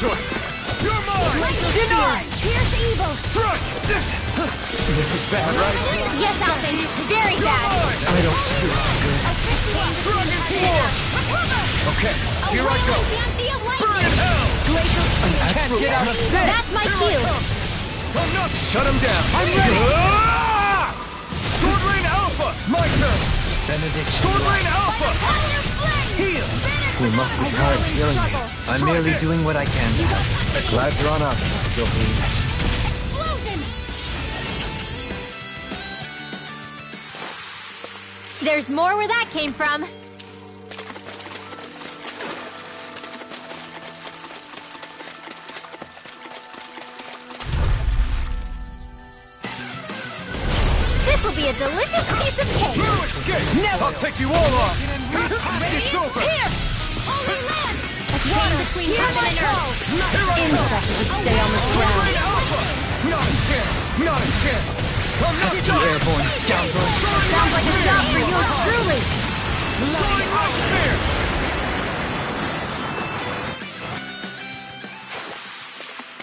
choice! You're mine! Denied! Pierce evil! Strike! This is bad, right? Yes, Alvin. Very bad. I don't feel so good. Dragon Force! Okay, here I go! Burn in hell! I can't get out of this! That's my cue. I'm not... Shut him down! I'm ready! Sword Rain Alpha! My turn! Benedict. Sword Rain Alpha! Heal! We must be tired of healing me. I'm merely doing what I can. Glad you're on us, Guilty. There's more where that came from. This will be a delicious piece of cake. No escape! Never. I'll take you all off! It's over! Here! Only land! A chain between heaven and earth. Insects should stay on the Sword ground. Rain Alpha! Not a chance! Not a chance! I'm not done! Airborne scoundrel. Sounds like a job for yours truly. Soaring Rock Spear!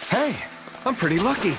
Hey, I'm pretty lucky.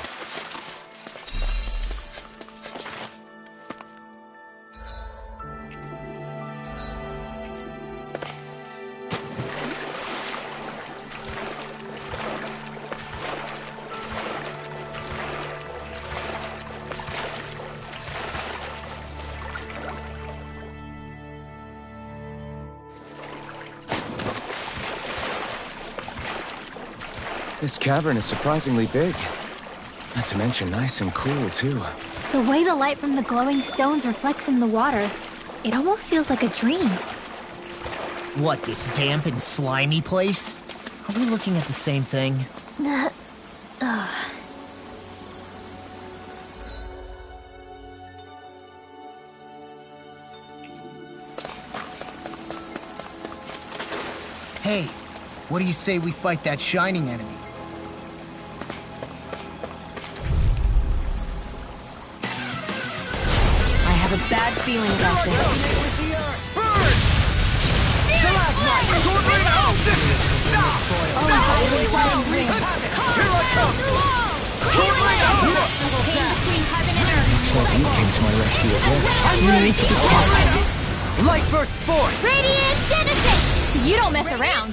This cavern is surprisingly big. Not to mention nice and cool, too. The way the light from the glowing stones reflects in the water, it almost feels like a dream. What, this damp and slimy place? Are we looking at the same thing? Hey, what do you say we fight that shining enemy? I have a bad feeling about this. Burn! Sword Rain Alpha! Here I come! Sword Rain Alpha! Looks like you came to my rescue again. Light burst forth! Radiant Genesis! You don't mess around.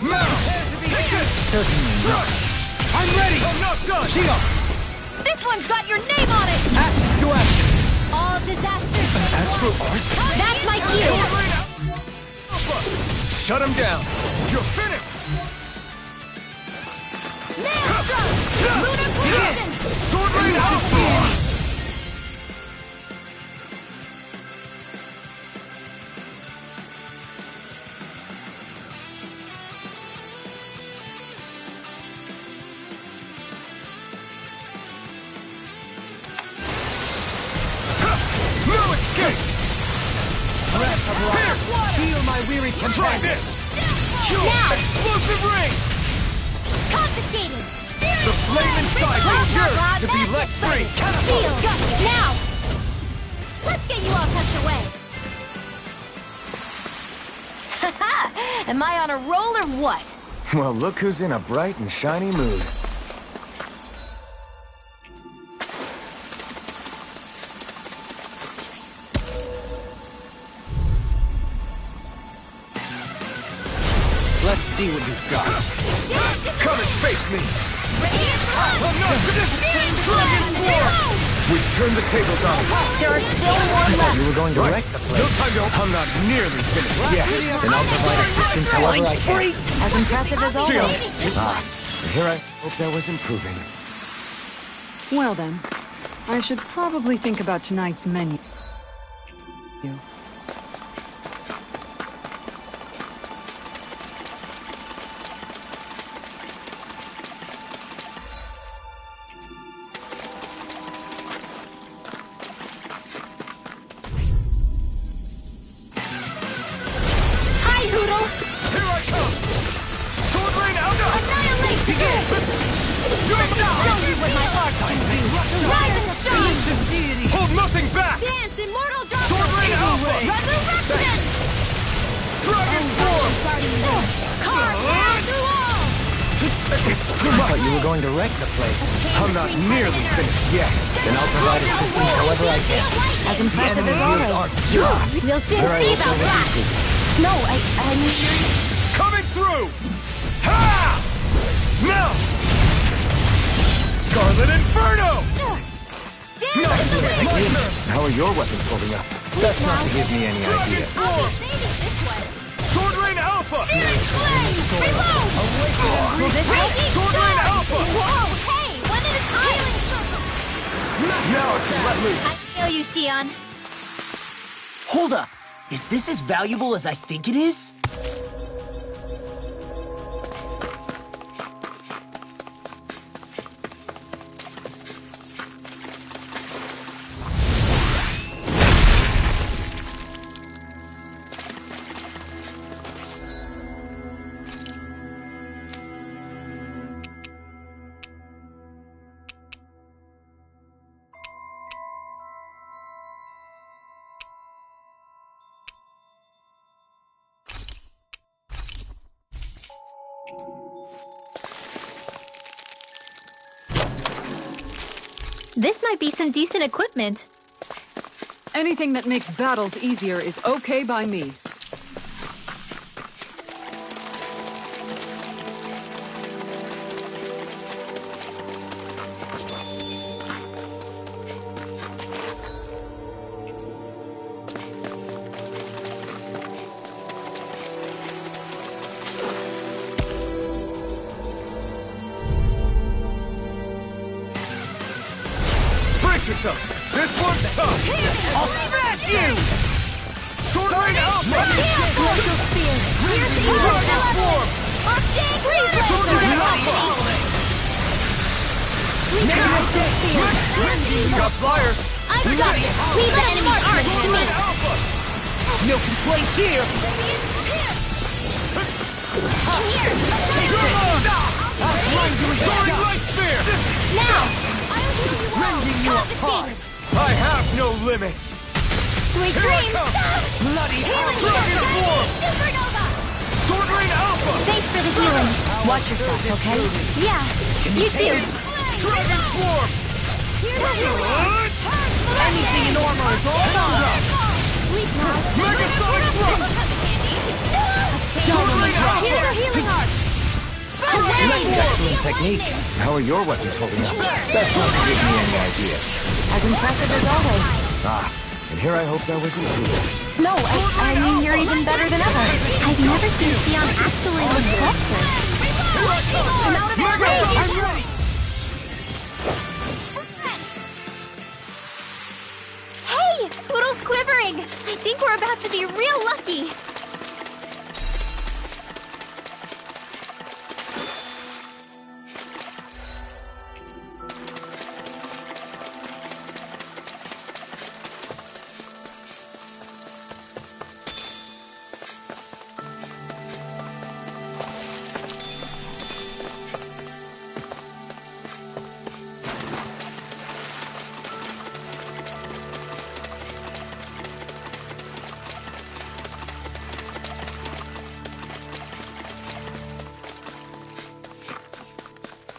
Certainly not. I'm ready! I'm not done! Shield! This one's got your name on it! Ashes to ashes! All disasters. Astral Arts? That's my cue. Sword Rain Alpha! Shut him down! You're finished! Maelstrom! Lunar Poison! Sword Rain Alpha! No escape! Heal my weary Try companion! this! Explosive ring! Confiscated! The flame inside me yearns to be let free! Seal! Now! Let's get you all tucked away! Haha! Am I on a roll or what? Well, look who's in a bright and shiny mood. Let's see what you've got. Come and face me! I'm not Dragon Force! We've turned the tables on him. There are still more left. You were going to wreck the place. No time to... I'm not nearly finished yet. Then I'll provide assistance however I can. As impressive as Shield! always. Here I hoped I was improving. Well then, I should probably think about tonight's menu. Hi, Hoodle! Here I come! Sword Rain Alpha! Annihilate! You're Show you what my art can do! Rise and shine! Hold nothing back! Dance, immortal darkness! Sword Rain Alpha! It's too I much! thought you were going to wreck the place. I'm not nearly finished yet! Then I'll provide assistance however I can. As The impressive enemy as wheels always. aren't strong. We'll soon There I see will about further that. increase. No, I mean... Coming through! Ha! Now! Scarlet Inferno! How are your weapons holding up? That's not to give me any ideas. Sword Rain Alpha! Will this make it? Sword Rain Alpha! Whoa, hey, one at a time! Now I can let loose! I feel you, Xion. Hold up! Is this as valuable as I think it is? This might be some decent equipment. Anything that makes battles easier is okay by me. Brace yourselves! This one's tough! I'll smash you! Sword Rain Alpha! Dragon Form! Sword Rain Alpha! Got flyers! I got it! Leave the enemy arc to me! Alpha! No complaints here! Soaring Light Spear! Now! Rending you apart! I have no limits! Sweet Here I dreams! come! Bloody Dragon Form! Supernova! Sword Rain Alpha! Thanks for the healing. Watch yourself, okay? Yeah, you too. Dragon Form! Anything in armor is all mine! Megasonic Thrust! Sword Rain Here's Alpha! our healing arc. Excellent technique. How are your weapons holding up? That's not to give me any ideas. As impressive as always. Ah, and here I hoped I was included. No, I mean you're even better than ever. I've never seen Xion actually look closer. I'm out of range. I'm ready! Hey, Poodle's quivering. I think we're about to be real lucky.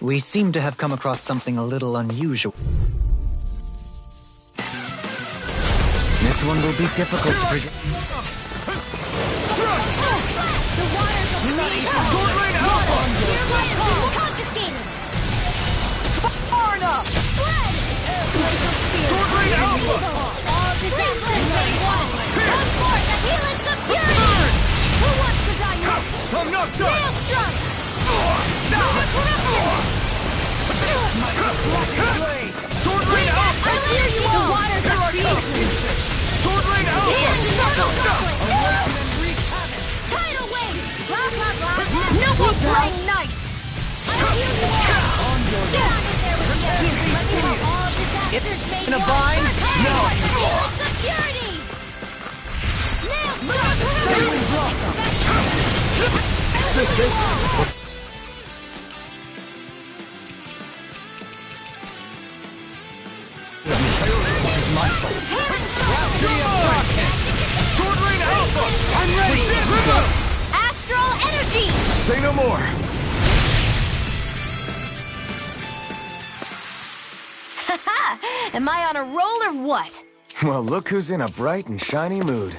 We seem to have come across something a little unusual. This one will be difficult to predict. Sword Rain Alpha! Confiscated. Sword Rain Alpha! All disasters made one. Come forth, the healing security. Who wants to die next? I'm not done! Maelstrom. Sword Rain Alpha! I hear you all. The waters are freezing. Sword Rain Alpha! Tidal wave. Blah, blah, blah. No more playing nice. I hear you all. Get out of there with you. Let me know all disasters made In a one. bind? No! Healing security. Sword Rain Alpha! I'm ready! Astral energy. Say no more! Am I on a roll or what? Well, look who's in a bright and shiny mood.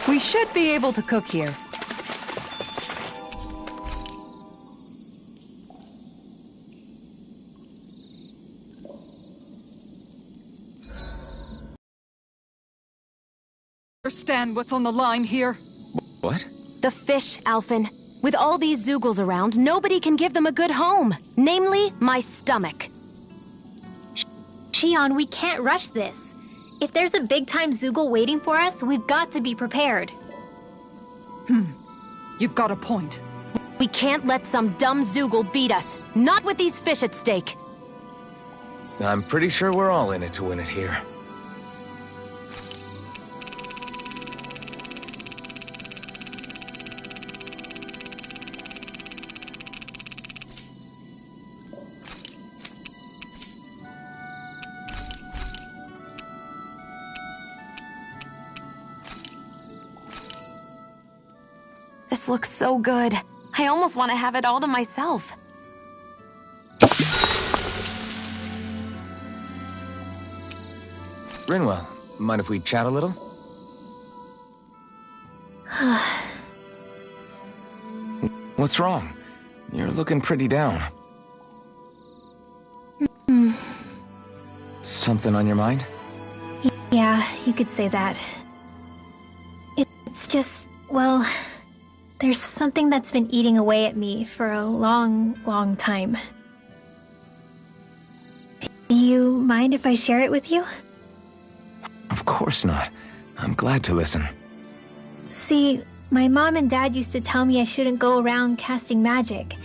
We should be able to cook here. Understand what's on the line here? What? The fish, Alphen. With all these Zoogles around, nobody can give them a good home. Namely, my stomach. Shion, we can't rush this. If there's a big-time Zoogle waiting for us, we've got to be prepared. You've got a point. We can't let some dumb Zoogle beat us. Not with these fish at stake. I'm pretty sure we're all in it to win it here. This looks so good. I almost want to have it all to myself. Rinwell, mind if we chat a little? What's wrong? You're looking pretty down. Something on your mind? Yeah, you could say that. It's just, well, there's something that's been eating away at me for a long, long time. Do you mind if I share it with you? Of course not. I'm glad to listen. See, my mom and dad used to tell me I shouldn't go around casting magic.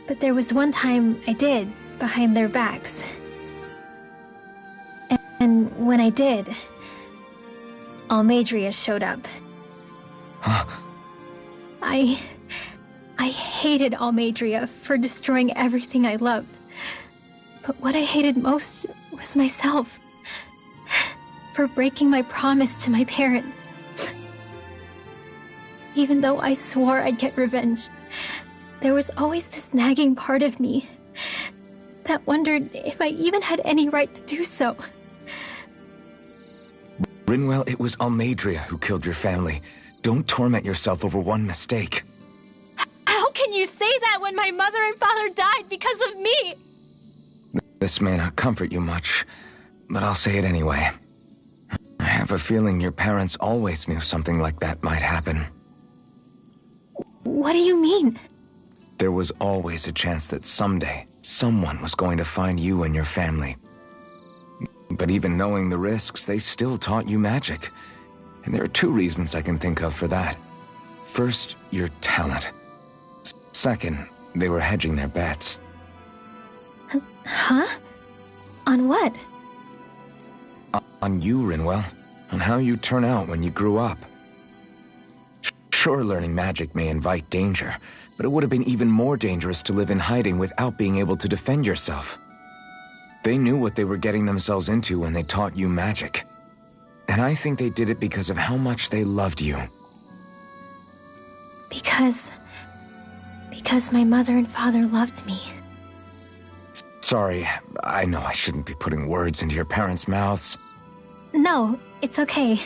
But there was one time I did, behind their backs. And when I did, Almadria showed up. Huh? I hated Almadria for destroying everything I loved. But what I hated most was myself. For breaking my promise to my parents. Even though I swore I'd get revenge, there was always this nagging part of me that wondered if I even had any right to do so. Rinwell, it was Almadria who killed your family. Don't torment yourself over one mistake. How can you say that when my mother and father died because of me? This may not comfort you much, but I'll say it anyway. I have a feeling your parents always knew something like that might happen. What do you mean? There was always a chance that someday, someone was going to find you and your family. But even knowing the risks, they still taught you magic. And there are two reasons I can think of for that. First, your talent. Second, they were hedging their bets. Huh? On what? On you, Rinwell. On how you'd turn out when you grew up. Sure, learning magic may invite danger, but it would have been even more dangerous to live in hiding without being able to defend yourself. They knew what they were getting themselves into when they taught you magic. And I think they did it because of how much they loved you. Because my mother and father loved me. Sorry, I know I shouldn't be putting words into your parents' mouths. No, it's okay.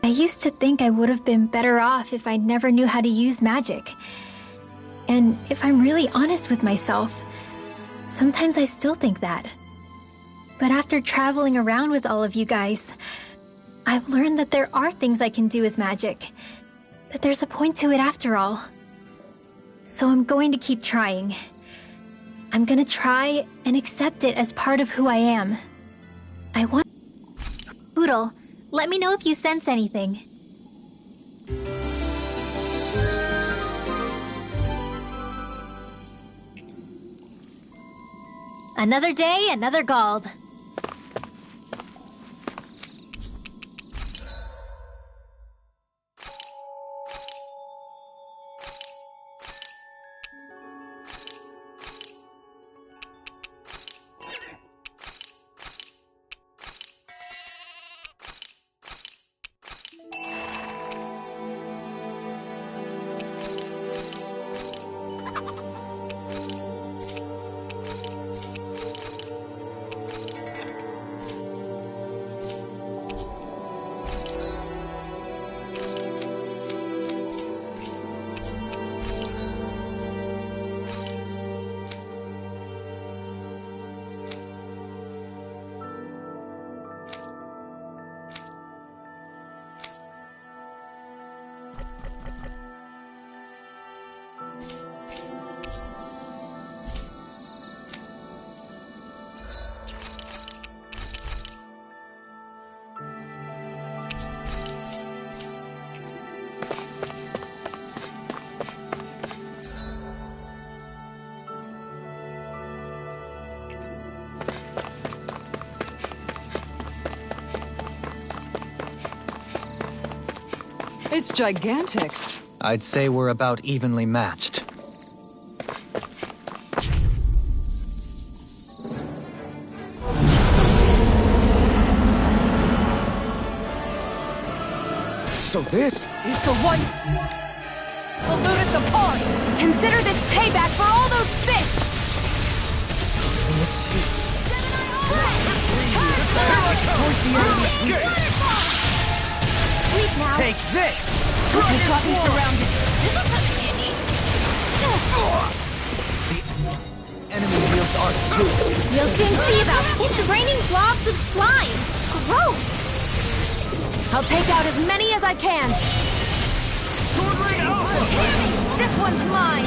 I used to think I would have been better off if I never knew how to use magic. And if I'm really honest with myself, sometimes I still think that. But after traveling around with all of you guys, I've learned that there are things I can do with magic. That there's a point to it after all. So I'm going to keep trying. I'm gonna try and accept it as part of who I am. I want... Oodle, let me know if you sense anything. Another day, another Gald. It's gigantic. I'd say we're about evenly matched. So this Is the one who looted the pond. Consider this payback for all those fish! Sleep now! Take this! Okay, got me surrounded. Enemy wields ours too. You'll soon see about it's raining blobs of slime! Gross! I'll take out as many as I can. This one's mine!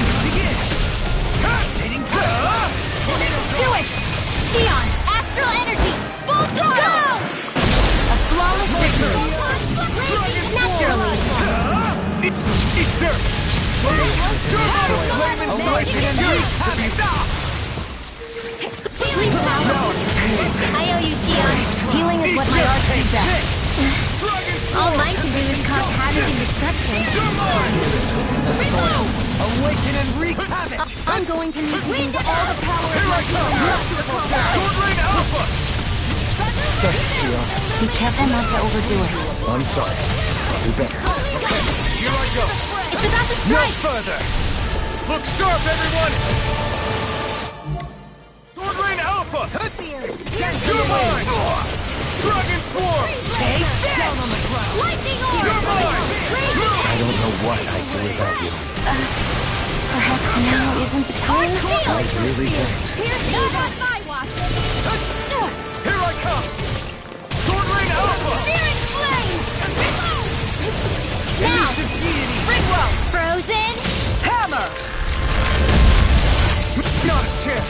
Do it! Xion, astral energy! Full throttle! A flawless victory! Naturally! Eat dirt! Sleep now! I owe you, Xion. Healing is what my art is best. All mine can do is cause havoc and destruction. Awaken and wreak havoc! I'm going to need to use all the power of my Sword Rain Alpha! Thanks, Xion. Be careful not to overdo it. I'm sorry. I'll do better. Here I go! It's about to No strike! further! Look sharp, everyone! Sword Rain Alpha! You're mine! Dragon Form! Take this! Down on the ground! Lightning orb! You're mine! I don't know what I'd do without you. Perhaps now isn't the time? I really don't. Here's not my watch! Here I come! Sword Rain Alpha! Searing flame! Now! Ringwell! Frozen! Hammer! Not a chance!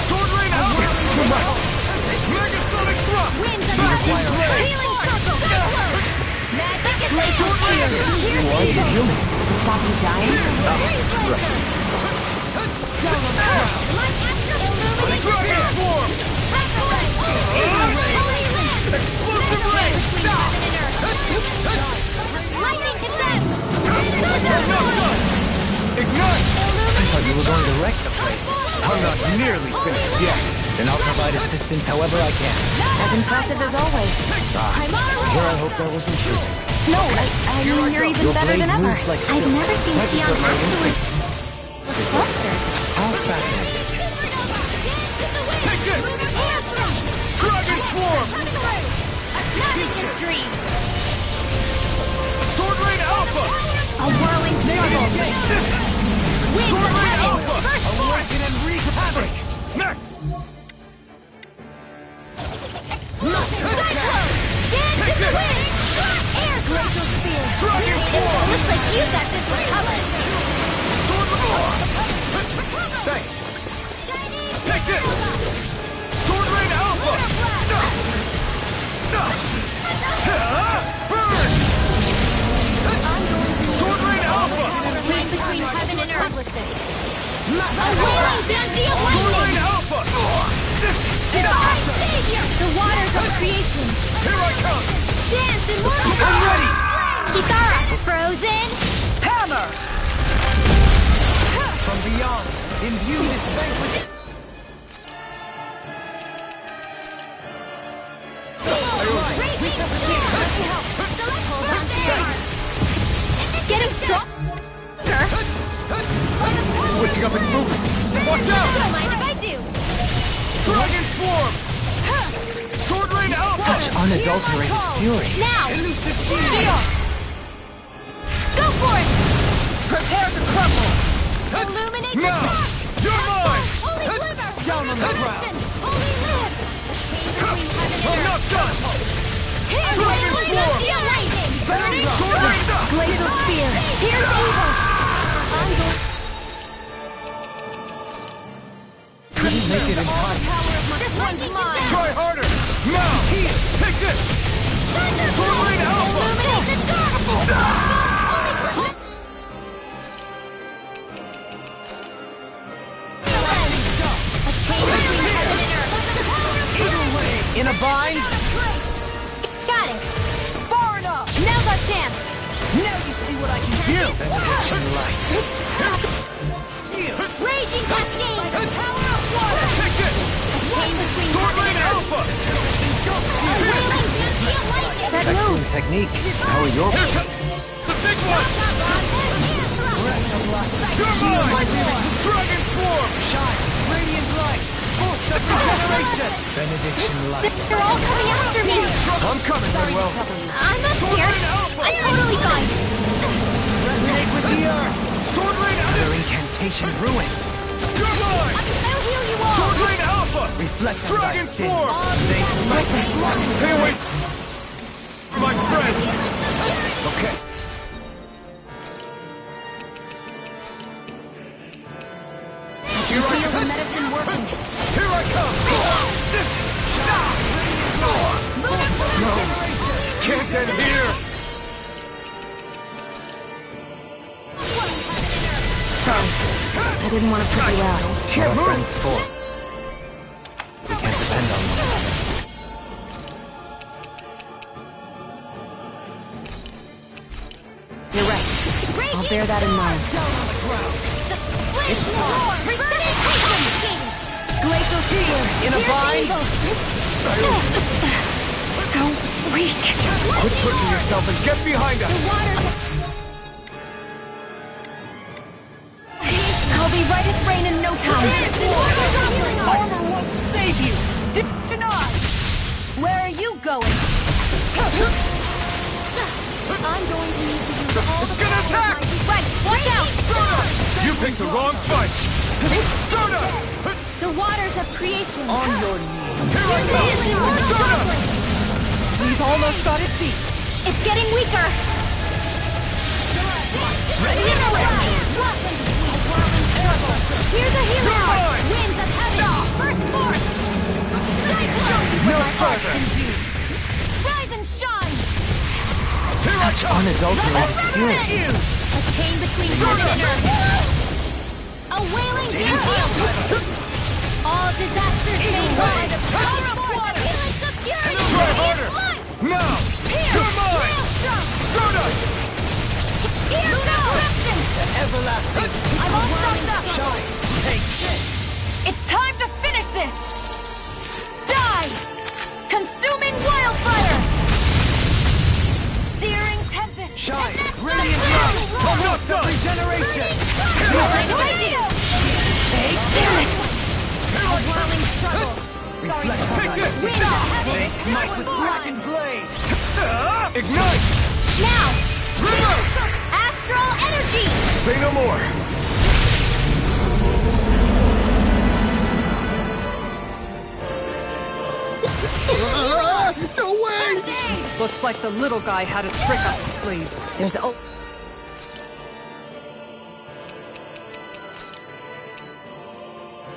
Sword Rain Alpha! Too much! Megasonic Thrust! Winds of healing circle! Magic and laser fire! Why did you heal me? To stop you dying? Dragon Form! Explosive Ray! Stop! Lightning condemned! Ignite! I thought you were going to wreck the place. I'm not nearly finished yet. Then I'll provide assistance however I can. As impressive as always. Here I hoped I wasn't shooting. No, I mean, you're even Your better blade than ever. moves like I've silk. never seen Magic Xion of my actually instinct. look flustered. How fascinating. Take this! Dragon Form! Nothing is dream! Sword Rain Alpha! A whirling struggle! Winds Sword of Rain heaven! Alpha! First force! You got this one covered. Thanks. Take this! Sword Rain Alpha! Burn! Sword Rain Alpha! Chain between heaven and earth. A wailing banshee of Sword Rain lightning! Alpha! Divine savior! The waters of creation. Here I come! Dance in mortal I'm ready! Kitara, frozen. Hammer! From beyond, imbue this banquet. Getting stronger. Switching up its movements! Watch out! Don't mind if I do. Dragon Swarm! Sword Rain Alpha! Such unadulterated fury. Now! Shield! Go for it! Prepare to crumble! Illuminate the Now! top! You're mine! Holy glimmer! Down on the ground! Holy live! I'm not done! Here's Dragon Swarm! lightning! Burning Sword Rain Alpha! glacial spear! Here's evil! I'm going... Couldn't make it in time. This one's mine! Try harder! Now! Here! Take this! Sword Rain Alpha! Illuminate the dark! In a bind? Got it! Far enough! Now's our chance! Now you see what I can do! Raging cascade! Power of water! Take this! Chain between Sword heaven Rain and earth! Alpha! Wailing banshee of lightning! That move! Technique. How are your... Here comes the big one! You're mine! Dragon Swarm! Shine! Radiant light! Force of regeneration! Benediction light. They're all coming after me! I'm coming, Manuel! I'm not scared! I'm totally fine! Resonate with the earth! Sword Rain Their Alpha! incantation ruined. You're mine! I'll heal you all! Sword Rain Alpha! Reflect on Dragon thy sin. Swarm! Stay away! My friend! Okay. Here I Feel the come! medicine working! Here I come! No! Can't end here! Sorry. I didn't want to put you out. What are friends for? We can't depend on one another. You're right. I'll bear that in mind. It's war! Glacial spear! In a bind? So weak. Quit pushing yourself and get behind us! I'll be right as rain in no time! Armor won't save you! Deny! Where are you going? I'm going to need to use all the gonna attack! Right, watch out! You picked the wrong fight! Sturda! The waters of creation! On your knees! Here I come! Sturda! We've almost got it beat. It's getting weaker! Ready to Here's a hero! You're mine! Winds of heaven! First force! No further! Rise and shine! Such unadulterated fury. A chain between heaven and earth! A wailing banshee! All disasters made by the power of water! Healing obscurity! Try harder! Now! You're mine! Sturda! Here goes! Everlasting! I'm all stocked up! Shine! Take this! It's time to finish this! Die! Consuming wildfire! Searing tempest! Shine! Radiant light! Force of regeneration! Whirling struggle! Reflect on Take thy this! sin. They smite with blackened blade! Ignite! Now! Astral energy! Say no more! Looks like the little guy had a trick up his sleeve. There's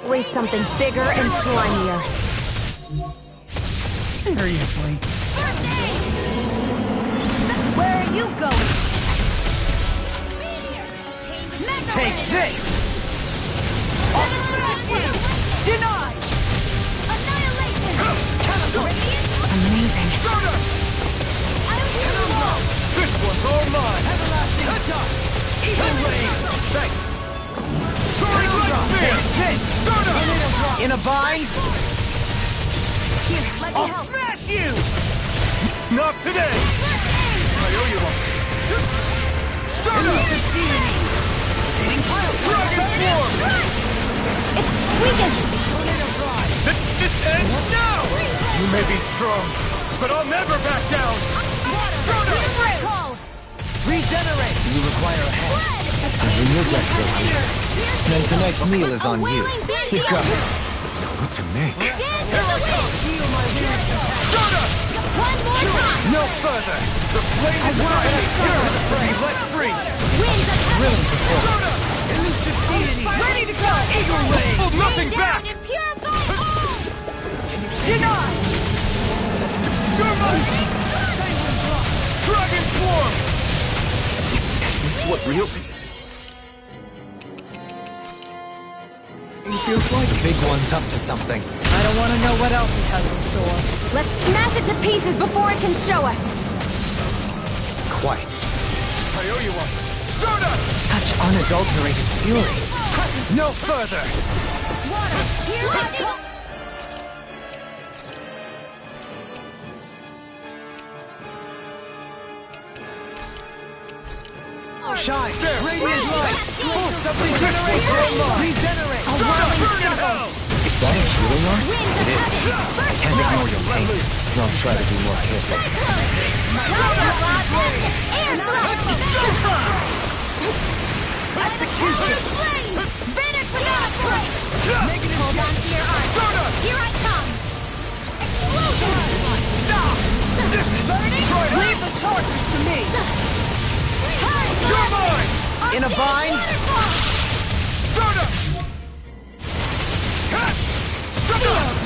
Raise something bigger and slimier. Seriously? Where are you going? Take this! Denied! Annihilation! Amazing. This one's all mine! Everlasting touch! Eagle ray! Thanks! Soaring light spear! In a bind! Here, let me I'll help. smash you! Not today! I owe you one. Stardust! Dragon form! It's weakened! This ends now! You may be strong, but I'll never back down! Regenerate! You require a hand. And your death will here. Then tonight's meal is on you. You got it. What to make? Here I come! Heal my weary Stardust! One more time! No further! The flame is not be let free! Winds of heaven! Stardust! elusive deity! Ready to go! Eagle ray! Hold nothing Rain back! down and purify all! Denied! You're mine! Dragon form! Is this what real... He feels like the big one's up to something. I don't want to know what else it has in store. Let's smash it to pieces before it can show us! Quite. I owe you one. Stardust! Such unadulterated fury. No further! Here I come! Shine! Radiant light! Force of regeneration! Regenerate! Is that a healing art? Winds of heaven! Can't ignore your pain. I'll try to be more careful. Air thrust! Execution! Finish without a break! Hold on to your arm! Here I come! Explosion! Stop! Burning! Leave the charges to me! You're mine! In a bind? Stardust! Cut! Stardust!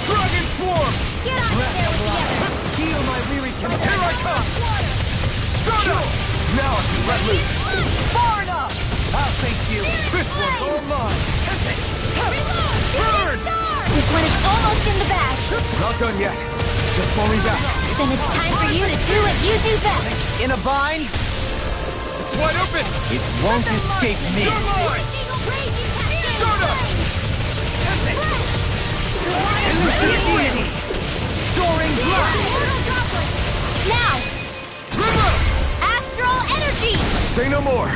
Dragon form! Get out of there together! Heal my weary Here companion! I come! Stardust! Now I can let loose! Far enough! I'll face you! This one's all mine! Burn! This one is almost in the bag! Not done yet. Just falling back. Then it's time for you to do what you do best! In a bind? It's wide open! It won't escape me! You're mine! Stardust! Elusive deity! Soaring blast! Now! River! Astral energy! Say no more!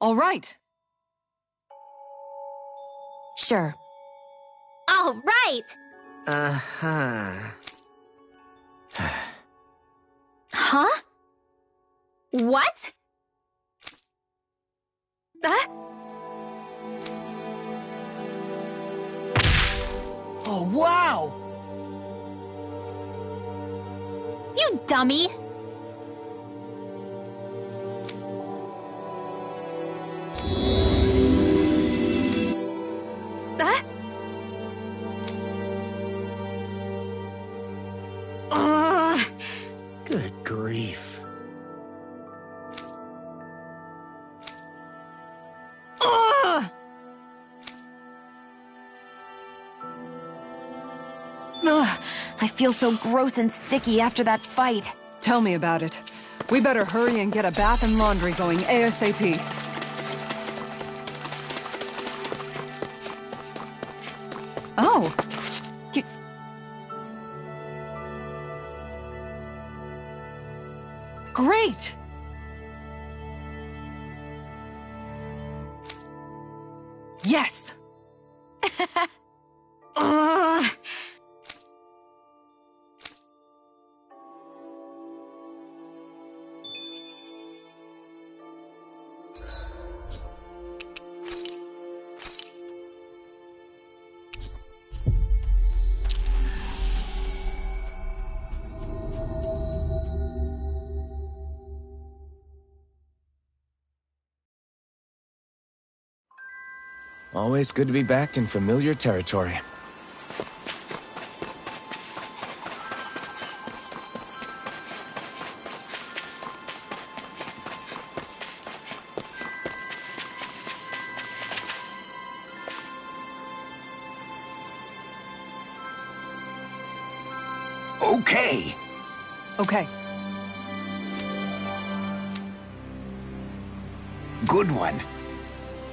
All right. Sure. All right! Uh-huh. Huh? What? Oh, wow! You dummy! Good grief. Ugh, I feel so gross and sticky after that fight. Tell me about it. We better hurry and get a bath and laundry going ASAP. Oh. Great! Yes! Always good to be back in familiar territory. Okay. Okay. Good one.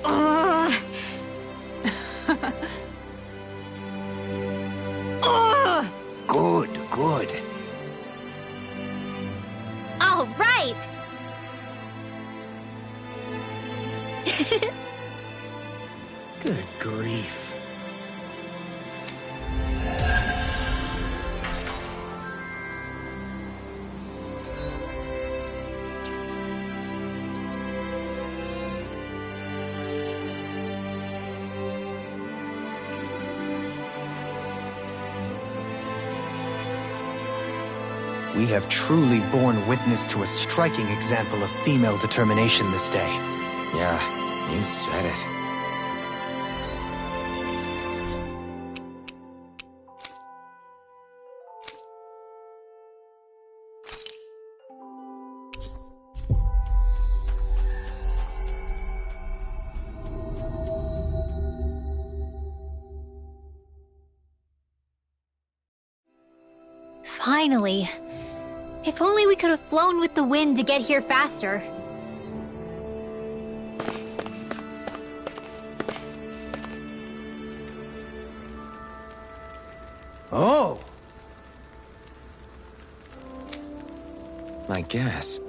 Ugh. Ugh. Good. All right! Good grief. We have truly borne witness to a striking example of female determination this day. Yeah, you said it. Finally. If only we could have flown with the wind to get here faster. Oh! I guess.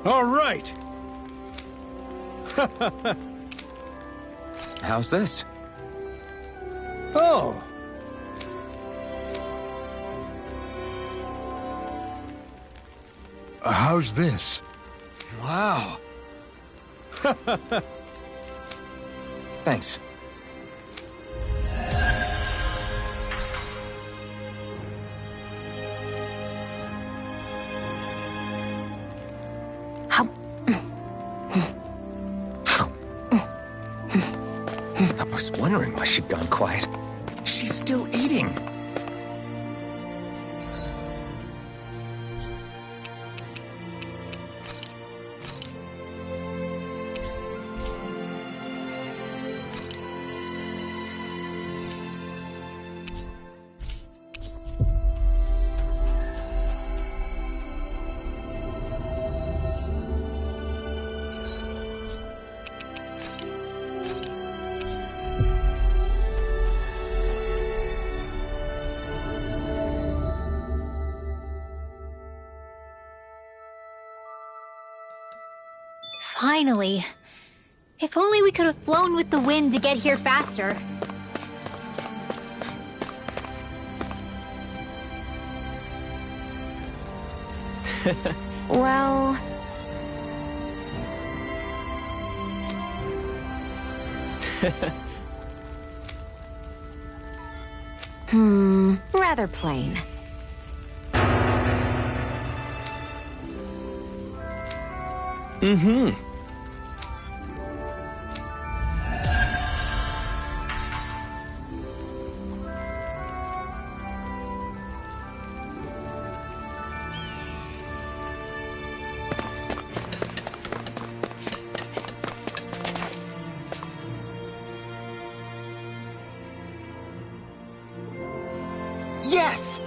All right. How's this? Oh. How's this? Wow. Thanks. I was wondering why she'd gone quiet. She's still eating. Finally. If only we could have flown with the wind to get here faster. Well... rather plain. Mm-hmm. Yes!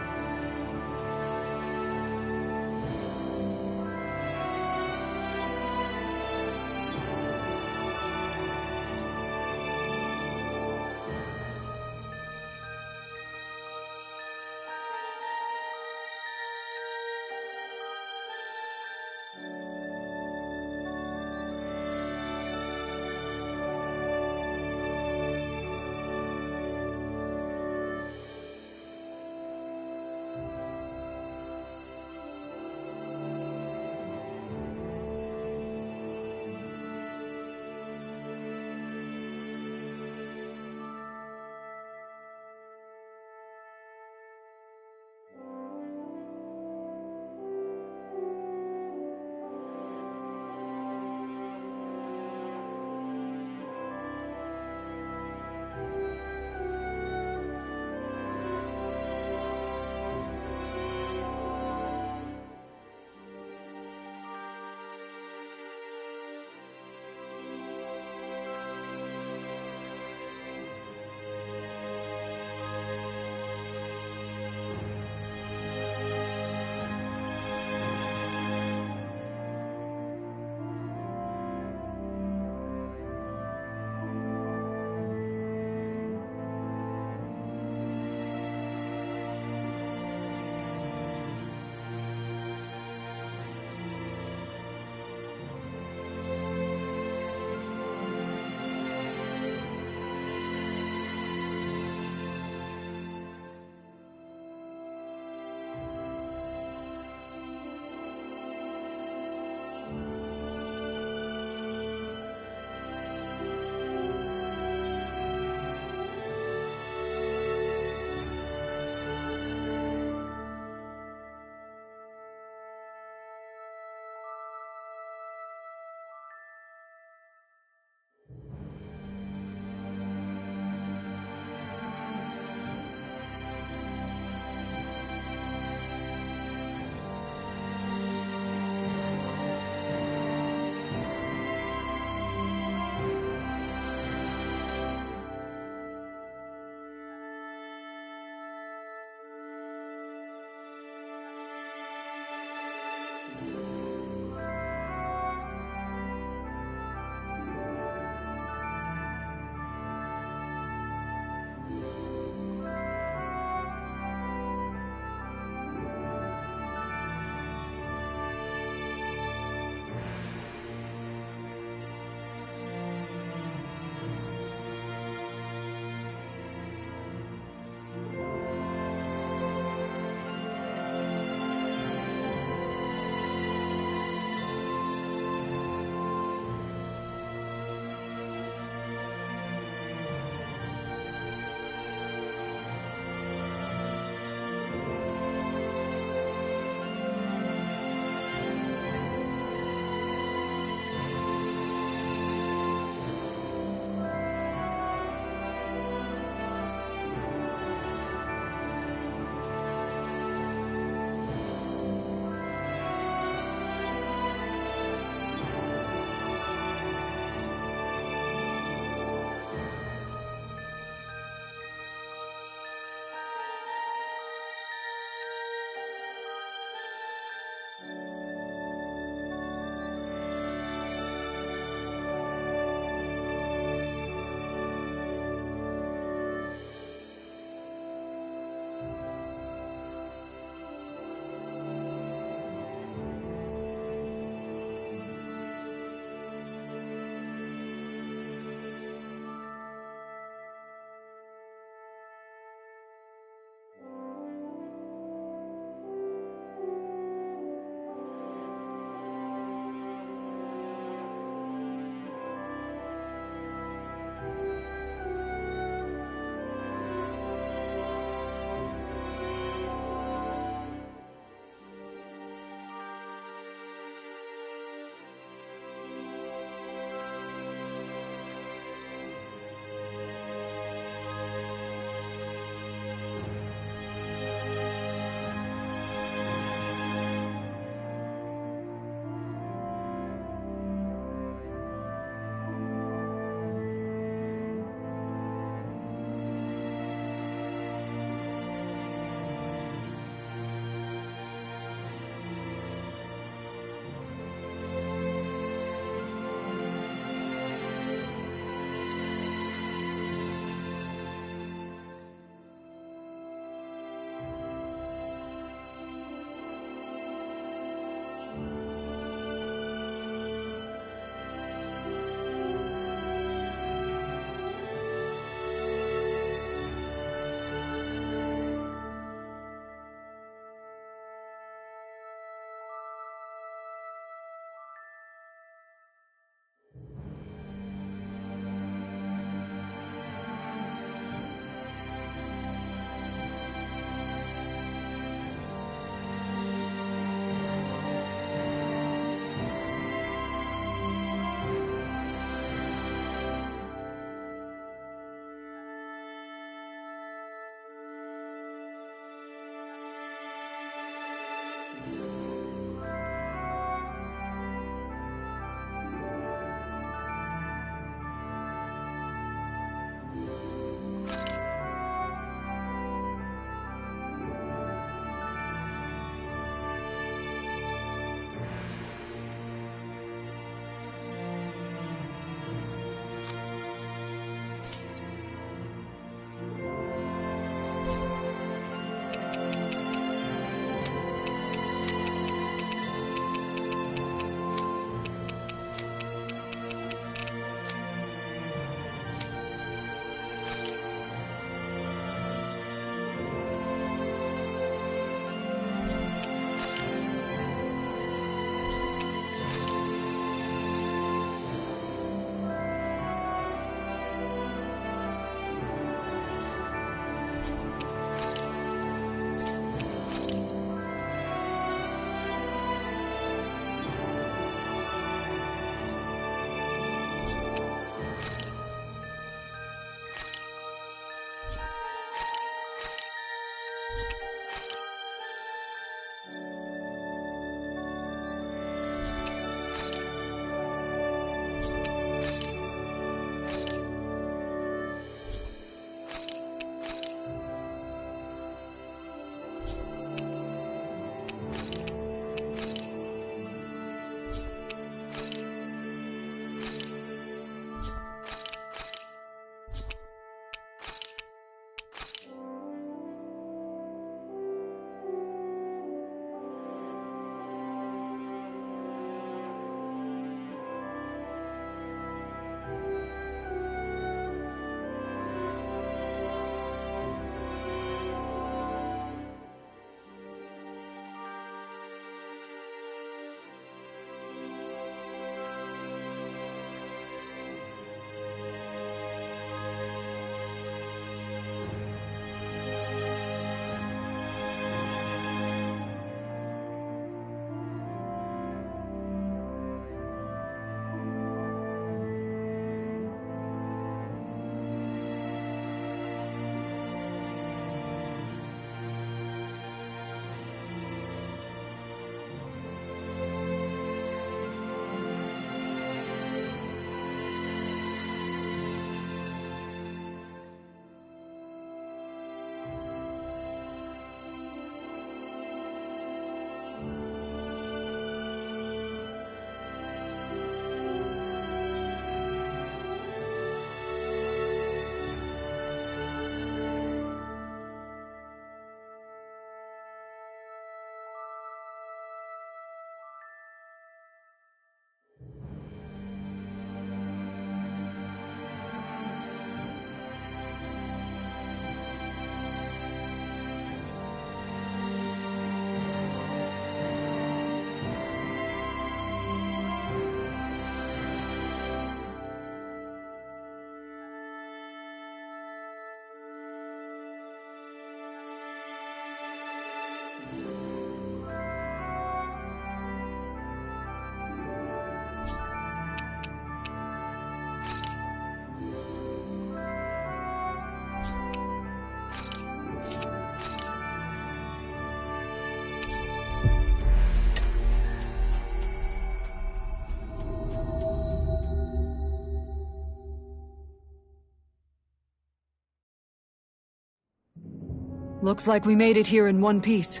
Looks like we made it here in one piece.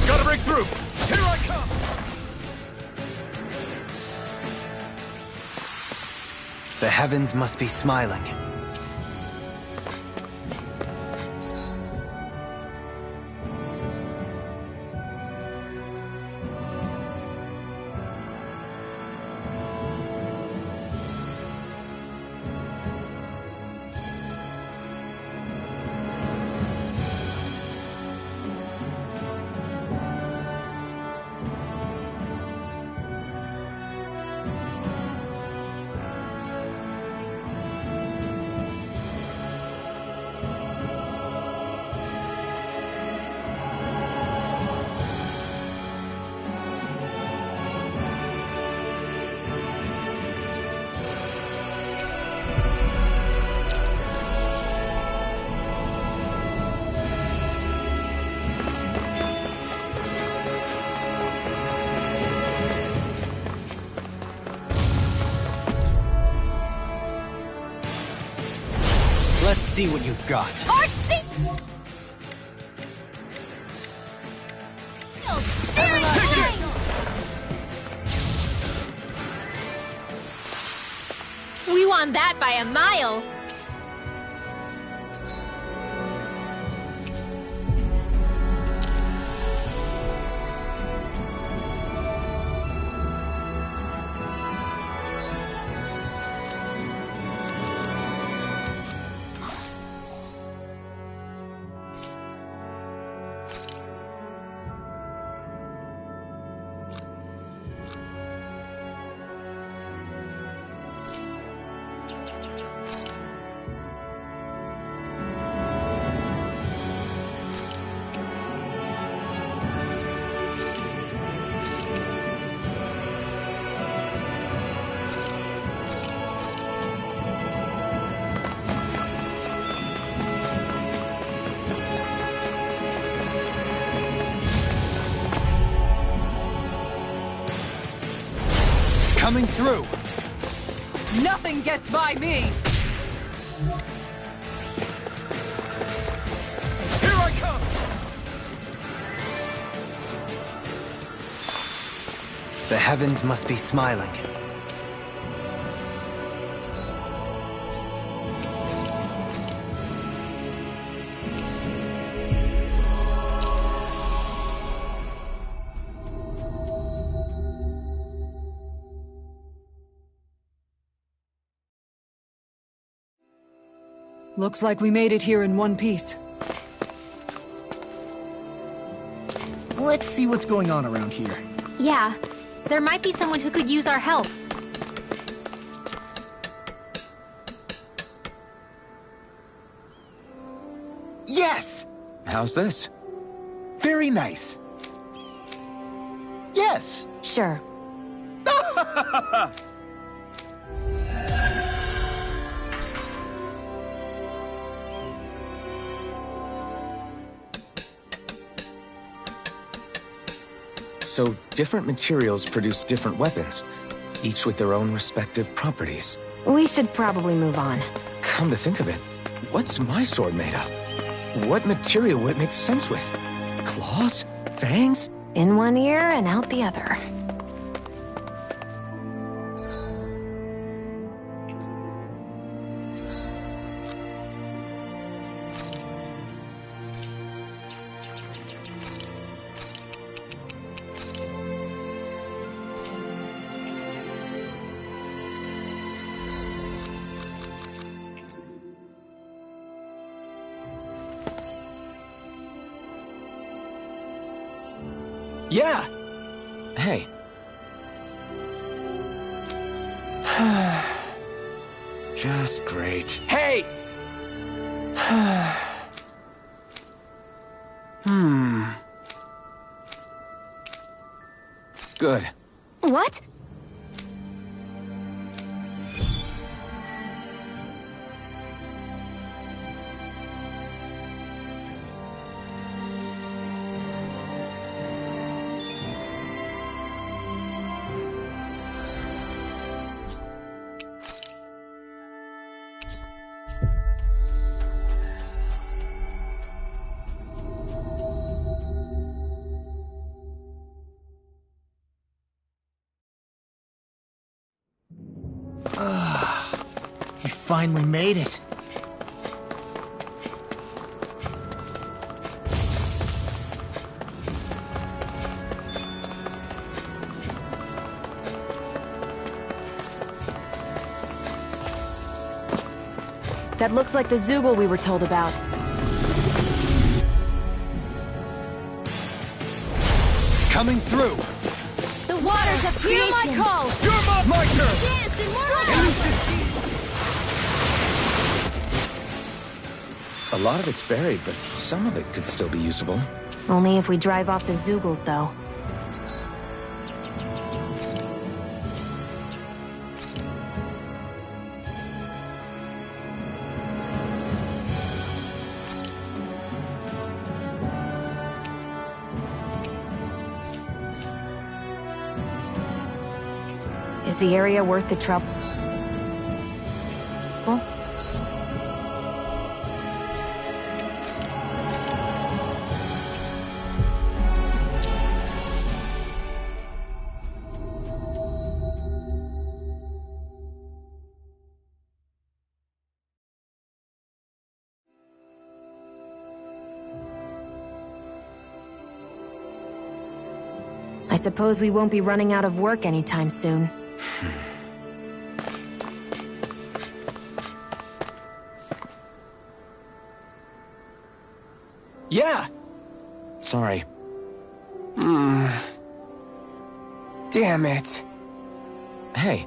Gotta break through! Here I come! The heavens must be smiling. Let's see what you've got. Artsy! We won that by a mile. Coming through! Nothing gets by me! Here I come! The heavens must be smiling. Looks like we made it here in one piece. Let's see what's going on around here. Yeah, there might be someone who could use our help. Yes! How's this? Very nice. Yes! Sure. So different materials produce different weapons, each with their own respective properties. We should probably move on. Come to think of it, what's my sword made of? What material would it make sense with? Claws? Fangs? In one ear and out the other. Yeah! Hey. Just great. Hey! Good. What? finally made it. That looks like the Zoogle we were told about. Coming through! The waters of creation! Hear my call! My turn! Dance in mortal! A lot of it's buried, but some of it could still be usable. Only if we drive off the Zoogles, though. Is the area worth the trouble? I suppose we won't be running out of work anytime soon. Yeah! Sorry. Damn it. Hey.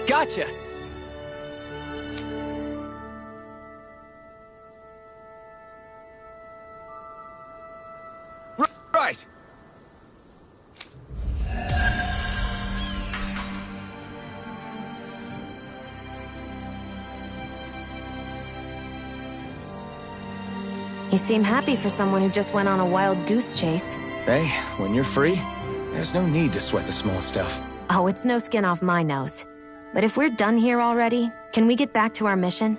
Gotcha! Right! You seem happy for someone who just went on a wild goose chase. Hey, when you're free, there's no need to sweat the small stuff. Oh, it's no skin off my nose. But if we're done here already, can we get back to our mission?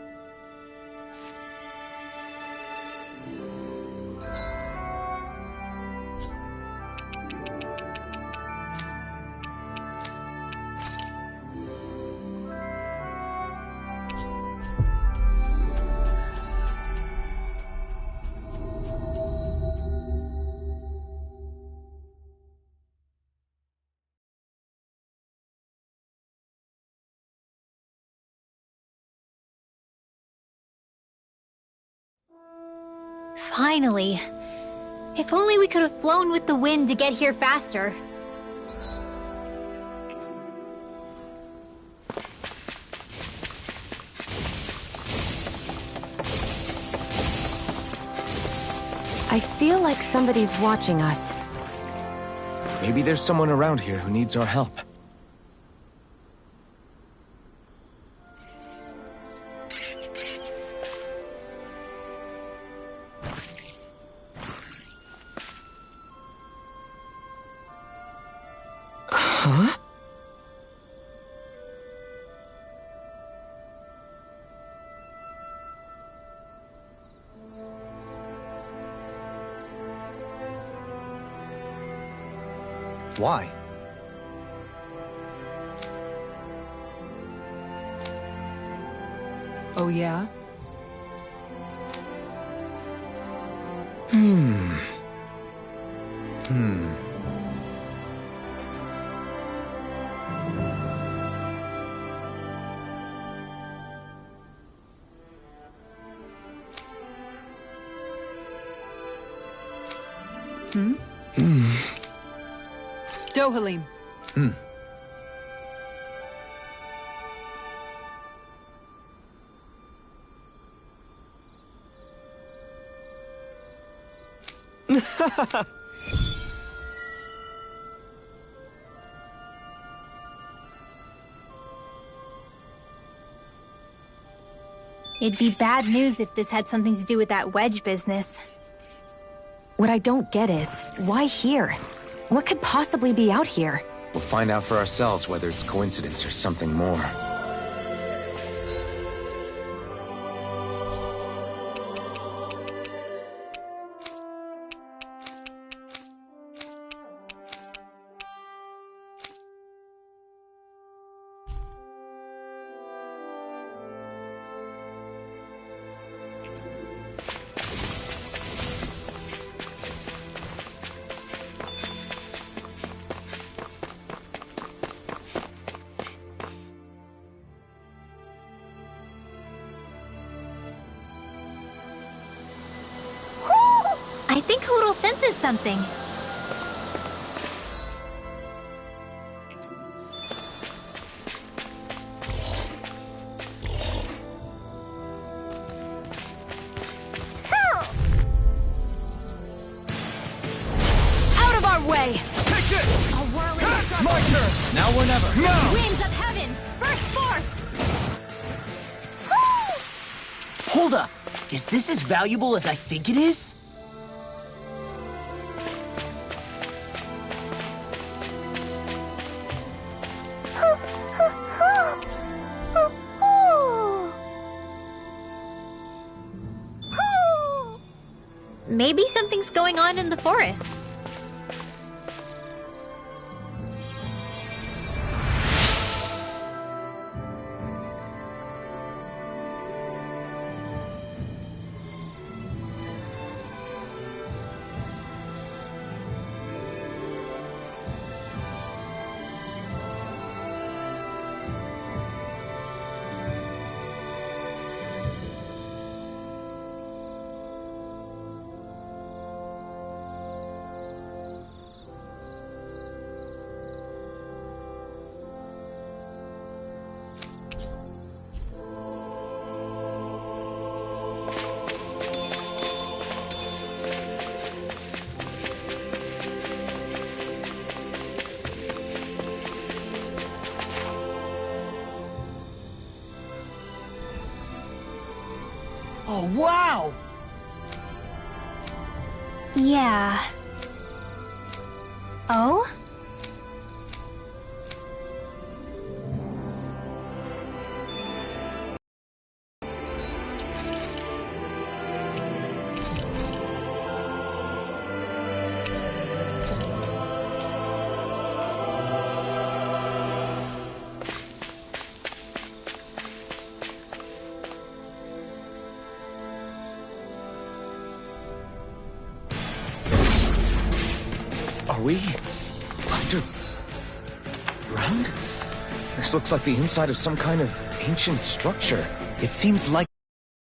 Finally. If only we could have flown with the wind to get here faster. I feel like somebody's watching us. Maybe there's someone around here who needs our help. Huh? Why? Oh, yeah? Dohalim. It'd be bad news if this had something to do with that wedge business. What I don't get is, why here? What could possibly be out here? We'll find out for ourselves whether it's coincidence or something more. I think Hoodle senses something. Out of our way! Take it! A whirling circle. My turn! Now or never. Now! Winds of heaven! Burst forth! Hold up! Is this as valuable as I think it is? Maybe something's going on in the forest. Oh, wow! Yeah. Oh? Are we underground? This looks like the inside of some kind of ancient structure. It seems like